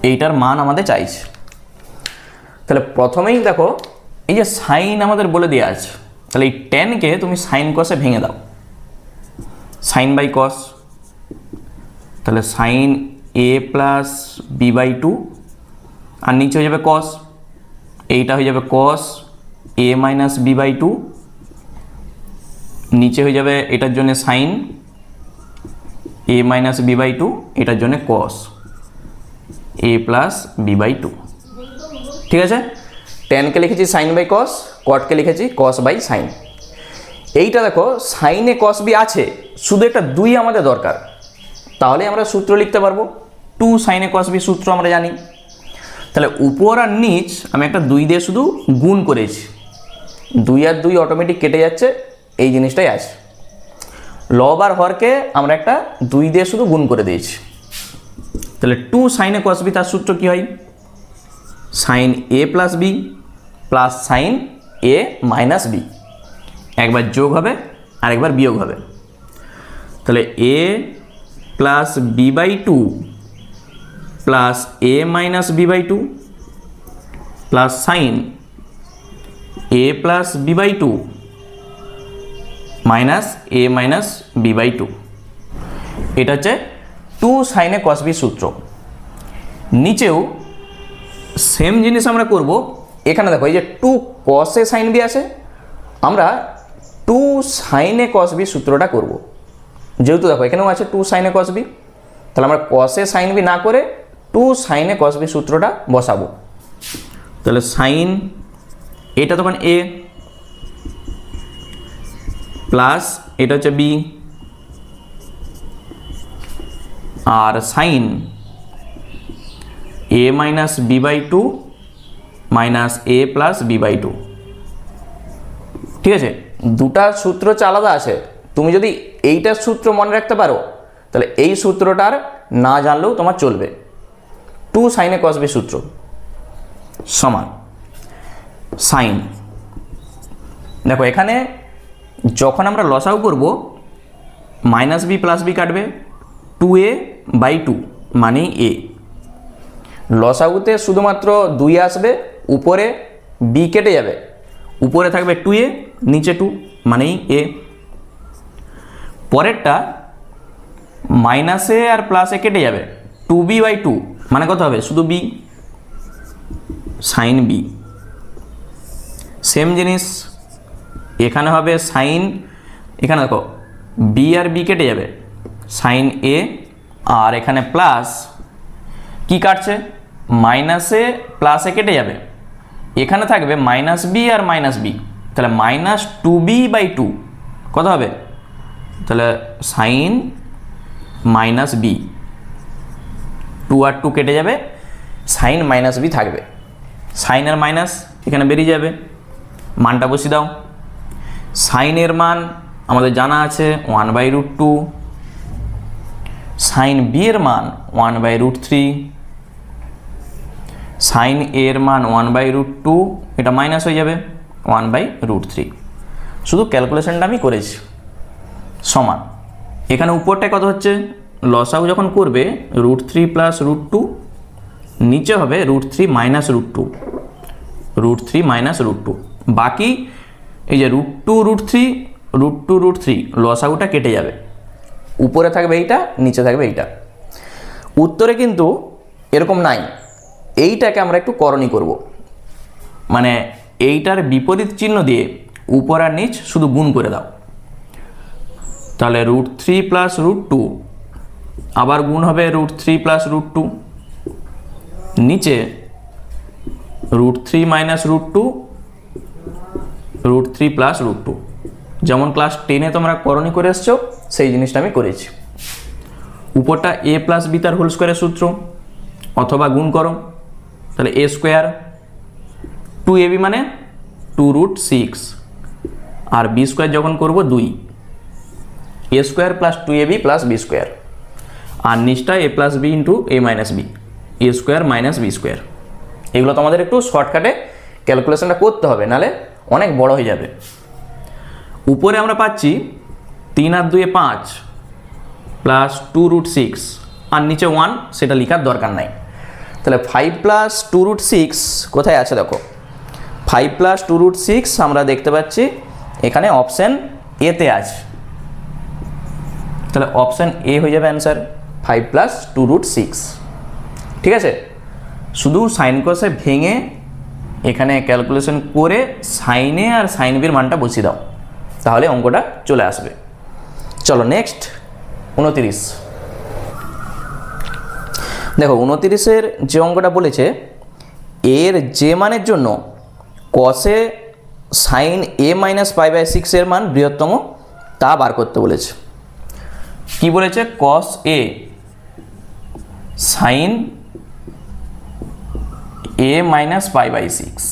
Speaker 1: এইটার মান আমাদের চাইছে। তাহলে প্রথমেই দেখো এই যে সাইন আমাদের বলে দেওয়া আছে, তাহলে এই টেনকে তুমি সাইন কসে ভেঙে দাও, সাইন বাই কস, তাহলে sine A plus B by two, আর নিচে হয়ে যাবে কস, এইটা হয়ে যাবে cos a minus B by two, নিচে হয়ে যাবে এটার জন্য sine A minus B by two, এটার জন্য cos a plus B by two. ঠিক আছে, টেনকে লিখেছি সাইন বাই কস, কটকে লিখেছি কস বাই সাইন। এইটা দেখো সাইনে কস বি আছে, শুধু একটা 2 আমাদের দরকার, তাহলে আমরা সূত্র লিখতে পারবো। 2 সাইনে কস বি সূত্র আমরা জানি। তাহলে উপর আর নিচ আমি একটা 2 দিয়ে শুধু গুণ করেছি, 2 আর 2 অটোমেটিক কেটে যাচ্ছে, এই জিনিসটাই আছে। লব আর হরকে আমরা একটা 2 দিয়ে শুধু গুণ করে দিয়েছি। তাহলে 2 সাইনে কস বি তার সূত্র কি হয়? সাইন এ প্লাস বি প্লাস সাইন এ মাইনাস বি, একবার যোগ হবে আর একবার বিয়োগ হবে। তাহলে a plus B by two plus a minus B by two plus sine A plus B by two minus a minus B by two. এটা হচ্ছে 2 সাইনে কস বি সূত্র। নিচেও সেম জিনিস আমরা করব। এখানে দেখো এই যে 2 কসে সাইন বি আছে, আমরা 2 সাইনে কস বি সূত্রটা করব। যেহেতু দেখো এখানেও আছে 2 সাইনে কস বি, তাহলে আমরা কসে সাইন বি না করে 2 সাইনে কস বি সূত্রটা বসাবো। তাহলে সাইন এটা তখন এ প্লাস এটা হচ্ছে বি, আর sine A minus B by two minus A plus B by two. ঠিক আছে, দুটা সূত্র হচ্ছে আলাদা আছে। তুমি যদি এইটার সূত্র মনে রাখতে পারো তাহলে এই সূত্রটার না জানলেও তোমার চলবে। 2 সাইনে কস বি সূত্র সমান সাইন। দেখো এখানে যখন আমরা লসাগু করব মাইনাস বি প্লাস বি কাটবে, 2a বাই 2 মানে এ। লসাগুতে শুধুমাত্র 2 আসবে, উপরে বি কেটে যাবে, উপরে থাকবে 2a নিচে 2 মানেই এ। পরেরটা মাইনাসে আর প্লাসে কেটে যাবে, 2b বাই 2 মানে কত হবে? শুধু বি, সাইন বি। সেম জিনিস এখানে হবে সাইন, এখানে দেখো বি আর বি কেটে যাবে, সাইন এ, আর এখানে প্লাস কি কাটছে? মাইনাসে প্লাসে কেটে যাবে, এখানে থাকবে মাইনাস বি আর মাইনাস বি, তাহলে মাইনাস 2b বাই 2 কত হবে? তাহলে সাইন মাইনাস বি, 2 আর 2 কেটে যাবে, সাইন মাইনাস বি থাকবে। সাইন আর মাইনাস এখানে বেরিয়ে যাবে, মানটা বসিয়ে দাও। সাইনের মান আমাদের জানা আছে 1/√2, সাইন বি এর মান 1/√3, সাইন এ এর মান 1/√2, এটা মাইনাস হয়ে যাবে 1/√3। শুধু ক্যালকুলেশনটা আমি করেছি সমান। এখানে উপরটায় কত হচ্ছে? লসাগু যখন করবে √3 প্লাস √2, নিচে হবে √3 মাইনাস √2, √3 মাইনাস √2। বাকি এই যে √2 √3 √2 √3 লসাগুটা কেটে যাবে, উপরে থাকবে এইটা, নিচে থাকবে এইটা। উত্তরে কিন্তু এরকম নাই, এইটাকে আমরা একটু করণী করব, মানে এইটার বিপরীত চিহ্ন দিয়ে উপর আর নিচ শুধু গুণ করে দাও। তাহলে √3 প্লাস √2 আবার গুণ হবে √3 প্লাস √2, নিচে √3 মাইনাস √2 √3 প্লাস √2। যেমন ক্লাস 10-এ তোমরা করণী করে এসছো সেই জিনিসটা আমি করেছি। উপরটা a প্লাস বি তার হোল স্কোয়ারের সূত্র, অথবা গুণ করো, তাহলে a স্কোয়ার 2ab মানে 2√6, আর বি স্কোয়ার যখন করবো 2, a স্কোয়ার প্লাস 2ab প্লাস বি স্কোয়ার, আর নিচটা a plus b into a minus b, a square minus b square. এগুলো তোমাদের একটু শর্টকাটে ক্যালকুলেশনটা করতে হবে, নাহলে অনেক বড় হয়ে যাবে। উপরে আমরা পাচ্ছি 3 আর 2 5 প্লাস 2√6, আর নিচে 1, সেটা লেখার দরকার নাই। তাহলে 5 প্লাস 2√6 কোথায় আছে দেখো, 5 প্লাস 2√6 আমরা দেখতে পাচ্ছি এখানে অপশান এতে আছে। তাহলে অপশান এ হয়ে যাবে অ্যান্সার 5 প্লাস 2√6। ঠিক আছে, শুধু সাইন কসে ভেঙে এখানে ক্যালকুলেশন করে সাইনে আর সাইন বির মানটা বসিয়ে দাও, তাহলে অঙ্কটা চলে আসবে। চলো নেক্সট 29। দেখো 29-এর যে অঙ্কটা বলেছে, এর যে মানের জন্য কসে সাইন a মাইনাস π/6 এর মান বৃহত্তম তা বার করতে বলেছে। কি বলেছে, কস a সাইন a মাইনাস π/6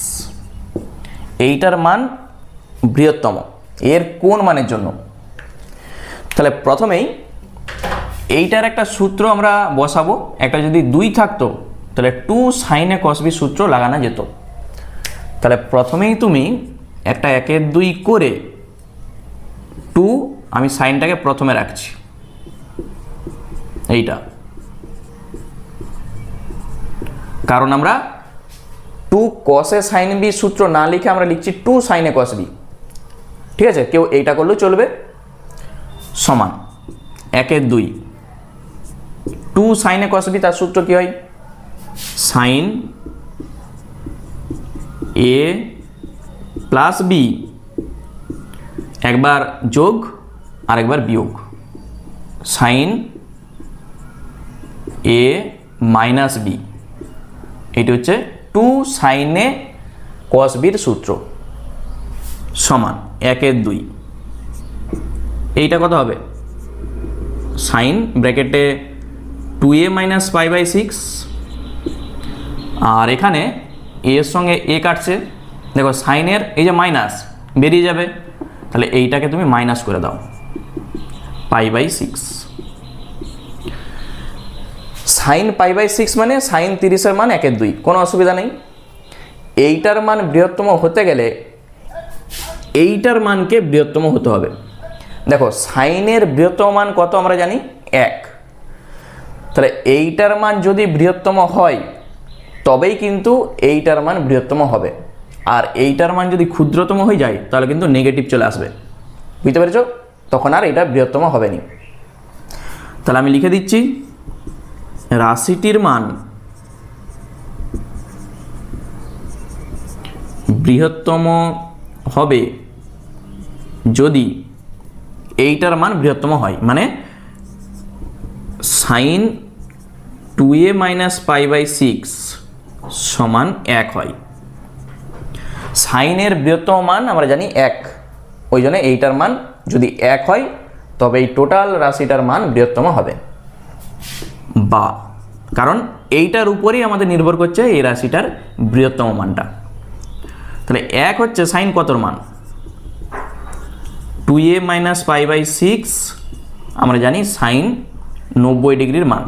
Speaker 1: এইটার মান বৃহত্তম এর কোন মানের জন্য। তাহলে প্রথমেই এইটার একটা সূত্র আমরা বসাবো। একটা যদি 2 থাকতো তাহলে 2 সাইনে কস বি সূত্র লাগানো যেত। তাহলে প্রথমেই তুমি একটা 1/2 করে 2, আমি সাইনটাকে প্রথমে রাখছি এইটা, কারণ আমরা 2 কসে সাইন বি সূত্র না লিখে আমরা লিখছি 2 সাইনে কস বি। ঠিক আছে, কেউ এইটা করলেও চলবে। সমান 1/2 2 সাইনে কস বি, তার সূত্র কি হয়, সাইন এ প্লাস বি, একবার যোগ আর একবার বিয়োগ, সাইন এ মাইনাস বি। এটি হচ্ছে 2 সাইনে কস বির সূত্র সমান 1/2। এইটা কত হবে, সাইন ব্র্যাকেটে 2a মাইনাস π/6, আর এখানে এর সঙ্গে এ কাটছে, দেখো সাইনের এই যে মাইনাস বেরিয়ে যাবে, তাহলে এইটাকে তুমি মাইনাস করে দাও π/6। সাইন π/6 মানে সাইন 30-এর মান 1/2, কোনো অসুবিধা নেই। এইটার মান বৃহত্তম হতে গেলে এইটার মানকে বৃহত্তম হতে হবে। দেখো সাইনের বৃহত্তম মান কত আমরা জানি 1, তাহলে এইটার মান যদি বৃহত্তম হয় তবেই কিন্তু এইটার মান বৃহত্তম হবে, আর এইটার মান যদি ক্ষুদ্রতম হয়ে যায় তাহলে কিন্তু নেগেটিভ চলে আসবে। বুঝতে পেরেছ, তখন আর এটা বৃহত্তম হবে না। তাহলে আমি লিখে দিচ্ছি, রাশিটির মান বৃহত্তম হবে যদি এইটার মান বৃহত্তম হয়, মানে সাইন 2a মাইনাস π/6 সমান 1 হয়। সাইনের বৃহত্তম মান আমরা জানি 1, ওই জন্য এইটার মান যদি 1 হয় তবে এই টোটাল রাশিটার মান বৃহত্তম হবে। বা কারণ এইটার উপরেই আমাদের নির্ভর করছে এই রাশিটার বৃহত্তম মানটা। তাহলে 1 হচ্ছে সাইন কতর মান, 2a মাইনাস π/6 আমরা জানি সাইন 90 ডিগ্রির মান।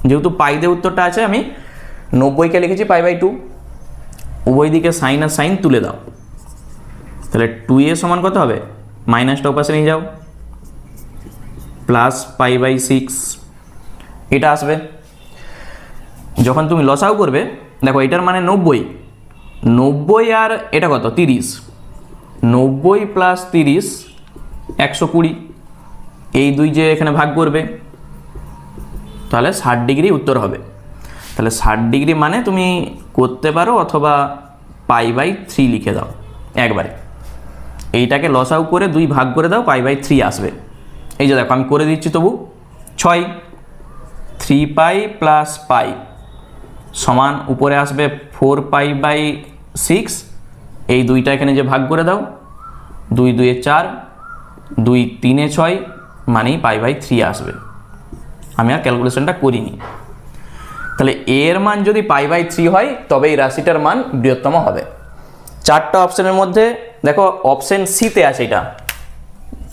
Speaker 1: যেহেতু পাই দিয়ে উত্তরটা আছে, আমি 90কে লিখেছি π/2, উভয় দিকে সাইন আর সাইন তুলে দাও, তাহলে 2a সমান কত হবে, মাইনাসটা ওপাশে নিয়ে যাও, প্লাস π/6 এটা আসবে। যখন তুমি লসাও করবে, দেখো এটার মানে 90 আর এটা কত 30, 90 প্লাস 30 120, এই দুই যে এখানে ভাগ করবে তাহলে 60 ডিগ্রি উত্তর হবে। তাহলে 60 ডিগ্রি মানে তুমি করতে পারো অথবা π/3 লিখে দাও একবারে, এইটাকে লসাও করে 2 ভাগ করে দাও, π/3 আসবে। এই যে দেখো আমি করে দিচ্ছি তবু, 6 3π প্লাস π সমান উপরে আসবে 4π/6, এই দুইটা এখানে যে ভাগ করে দাও, 2 2 4, 2 3 6 মানেই π/3 আসবে। আমি আর ক্যালকুলেশনটা করিনি। তাহলে এর মান যদি π/3 হয় তবে এই রাশিটার মান বৃহত্তম হবে। 4টা অপশনের মধ্যে দেখো অপশন সিতে আছে এটা,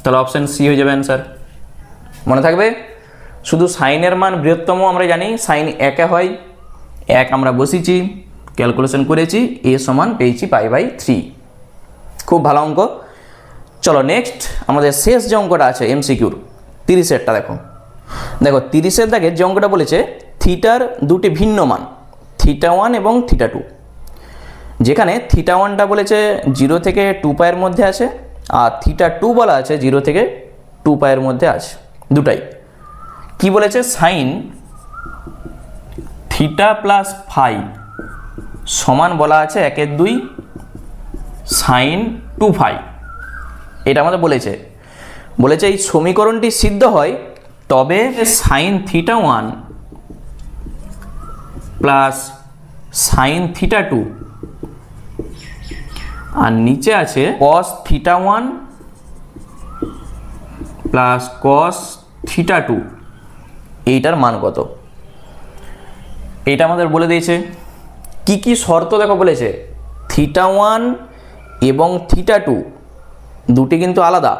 Speaker 1: তাহলে অপশন সি হয়ে যাবে অ্যান্সার। মনে থাকবে, শুধু সাইনের মান বৃহত্তম আমরা জানি সাইন 1 হয়, 1 আমরা বসিয়েছি, ক্যালকুলেশন করেছি, এ সমান পেয়েছি π/3। খুব ভালো অঙ্ক। চলো নেক্সট আমাদের শেষ যে অঙ্কটা আছে এমসিকিউর 30-এরটা দেখো। দেখো 30-এর দাগের যে অঙ্কটা বলেছে, থিটার দুটি ভিন্ন মান, θ1 এবং θ2, যেখানে θ1টা বলেছে 0 থেকে 2π এর মধ্যে আছে, আর θ2 বলা আছে 0 থেকে 2π এর মধ্যে আছে, দুটাই। কি বলেছে? সাইন থিটা প্লাস ফাই সমান বলা আছে 1/2 সাইন 2π। এটা আমাদের বলেছে এই সমীকরণটি সিদ্ধ হয় তবে সাইন θ1 প্লাস সাইন θ2 আর নিচে আছে cos θ1 প্লাস cos θ2, এইটার মান কত? এটা আমাদের বলে দিয়েছে। কি কি শর্ত দেখো বলেছে, θ1 এবং θ2 দুটি কিন্তু আলাদা,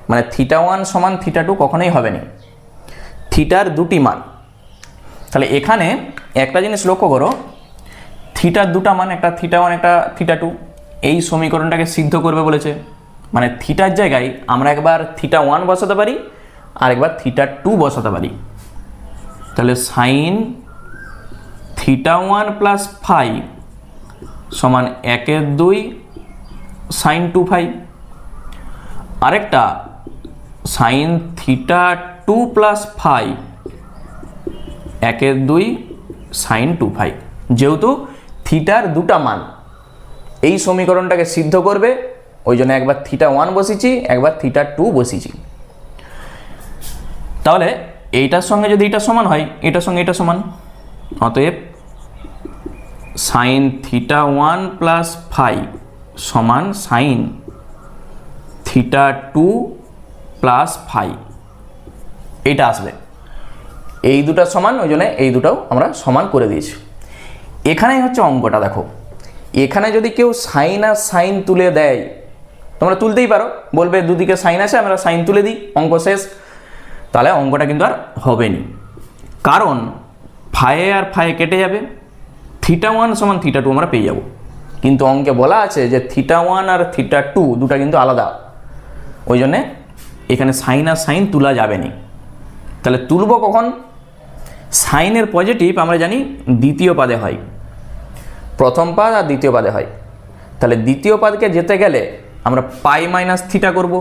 Speaker 1: মানে θ1 সমান θ2 কখনোই হবে না, থিটার দুটি মান। তাহলে এখানে একটা জিনিস লক্ষ্য করো, থিটার দুটা মান, একটা θ1 একটা θ2, এই সমীকরণটাকে সিদ্ধ করবে বলেছে, মানে থিটার জায়গায় আমরা একবার θ1 বসাতে পারি আর একবার θ2 বসাতে পারি। তাহলে সাইন θ1 প্লাস ফাই সমান 1/2 সাইন 2π, আরেকটা সাইন θ2 প্লাস ফাই 1/2 সাইন 2π। যেহেতু থিটার দুটা মান এই সমীকরণটাকে সিদ্ধ করবে, ওই জন্য একবার θ1 বসিয়েছি, একবার θ2 বসিয়েছি। তাহলে এইটার সঙ্গে যদি এটা সমান হয়, এটার সঙ্গে এটা সমান, অতএব সাইন θ1 প্লাস ফাই সমান সাইন θ2 প্লাস ফাই, এইটা আসবে। এই দুটা সমান, ওই জন্য এই দুটাও আমরা সমান করে দিয়েছি। এখানেই হচ্ছে অঙ্কটা। দেখো এখানে যদি কেউ সাইন আর সাইন তুলে দেয়, তোমরা তুলতেই পারো, বলবে দুদিকে সাইন আছে আমরা সাইন তুলে দিই, অঙ্ক শেষ। তাহলে অঙ্কটা কিন্তু আর হবে না, কারণ ফায়ে আর ফায়ে কেটে যাবে, θ1 সমান θ2 আমরা পেয়ে যাব। কিন্তু অঙ্কে বলা আছে যে θ1 আর θ2 দুটা কিন্তু আলাদা, ওই জন্যে এখানে সাইন আর সাইন তোলা যাবে না। তাহলে তুলব কখন? সাইনের পজিটিভ আমরা জানি দ্বিতীয় পাদে হয়, প্রথম পাদ আর দ্বিতীয় পাদে হয়। তাহলে দ্বিতীয় পাদকে যেতে গেলে আমরা পাই মাইনাস থিটা করব,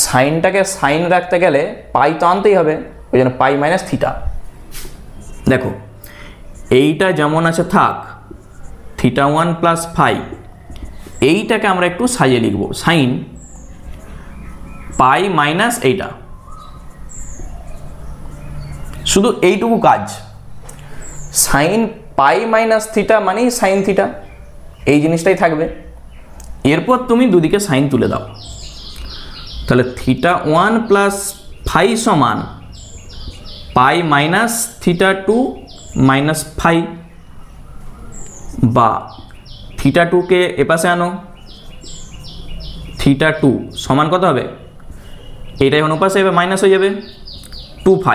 Speaker 1: সাইনটাকে সাইন রাখতে গেলে পাই তো আনতেই হবে, ওই জন্য পাই মাইনাস থিটা। দেখো এইটা যেমন আছে থাক, θ1 প্লাস ফাই, এইটাকে আমরা একটু সাজিয়ে লিখব, সাইন পাই মাইনাস এইটা, শুধু এইটুকু কাজ। সাইন পাই মাইনাস থিটা মানেই সাইন থিটা, এই জিনিসটাই থাকবে। এরপর তুমি দুদিকে সাইন তুলে দাও, তাহলে θ1 প্লাস ফাই সমান পাই মাইনাস θ2 মাইনাস ফাই, বা θ2কে এপাশে আনো, θ2 সমান কত হবে? এইটাই অনুপাশে এবার মাইনাস হয়ে যাবে 2π,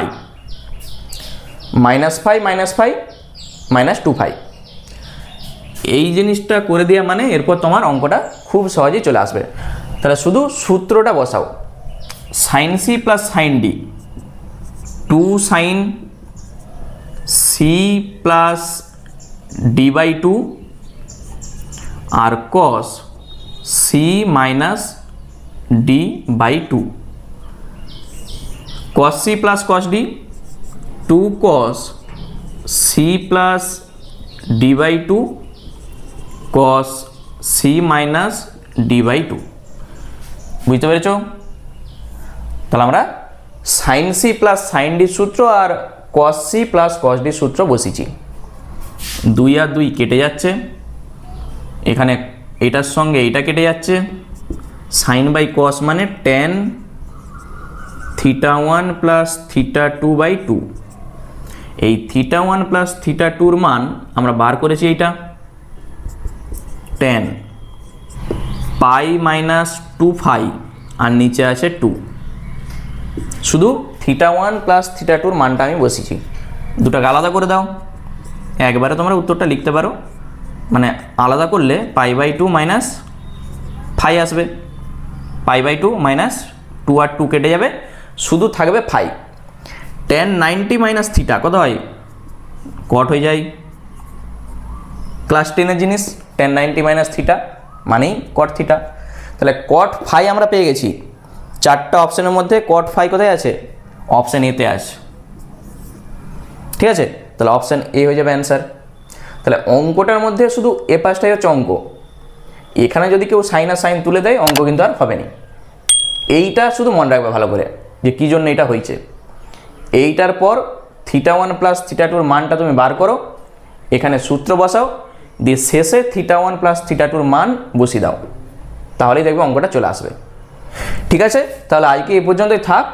Speaker 1: minus phi minus phi minus 2π। এই জিনিসটা করে দেওয়া মানে এরপর তোমার অঙ্কটা খুব সহজেই চলে আসবে। তাহলে শুধু সূত্রটা বসাও, sine C plus sine D, 2 sine C plus d/2 আর cos C minus d/2, cos c plus cos d, 2 cos C plus d/2 cos C minus d/2। বুঝতে পেরেছ? তাহলে আমরা sine C plus sine D সূত্র আর cos C plus cos D সূত্র বসিয়েছি। 2 আর 2 কেটে যাচ্ছে, এখানে এটার সঙ্গে এইটা কেটে যাচ্ছে, সাইন বাই cos মানে tan θ1 প্লাস θ2/2। এই θ1 প্লাস θ2র মান আমরা বার করেছি, এইটা tan পাই মাইনাস 2π আর নিচে আছে 2। শুধু θ1 প্লাস θ2র মানটা আমি বসিয়েছি, দুটাকে আলাদা করে দাও, একবারে তোমরা উত্তরটা লিখতে পারো। মানে আলাদা করলে π/2 মাইনাস ফাই আসবে, π/2 মাইনাস 2 আর 2 কেটে যাবে, শুধু থাকবে ফাই। tan 90 মাইনাস থিটা কত হয়? কট হয়ে যায় ক্লাস 10-এর জিনিস, tan 90 মাইনাস থিটা মানেই কট থিটা। তাহলে কট ফাই আমরা পেয়ে গেছি, চারটা অপশানের মধ্যে কট ফাই কোথায় আছে? অপশান এতে আছে, ঠিক আছে? তাহলে অপশান এ হয়ে যাবে অ্যান্সার। তাহলে অঙ্কটার মধ্যে শুধু এ পাশটাই হচ্ছে অঙ্ক, এখানে যদি কেউ সাইন আর সাইন তুলে দেয় অঙ্ক কিন্তু আর হবে না। এইটা শুধু মনে রাখবে ভালো করে যে কী জন্য এটা হয়েছে। এইটার পর θ1 প্লাস θ2 মানটা তুমি বার করো, এখানে সূত্র বসাও, দিয়ে শেষে θ1 প্লাস θ2 মান বসিয়ে দাও, তাহলেই দেখবে অঙ্কটা চলে আসবে। ঠিক আছে, তাহলে আজকে এই পর্যন্তই থাক।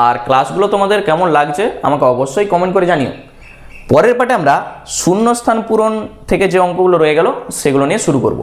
Speaker 1: আর ক্লাসগুলো তোমাদের কেমন লাগছে আমাকে অবশ্যই কমেন্ট করে জানিও। পরের পার্টে আমরা শূন্যস্থান পূরণ থেকে যে অঙ্কগুলো রয়ে গেল সেগুলো নিয়ে শুরু করব।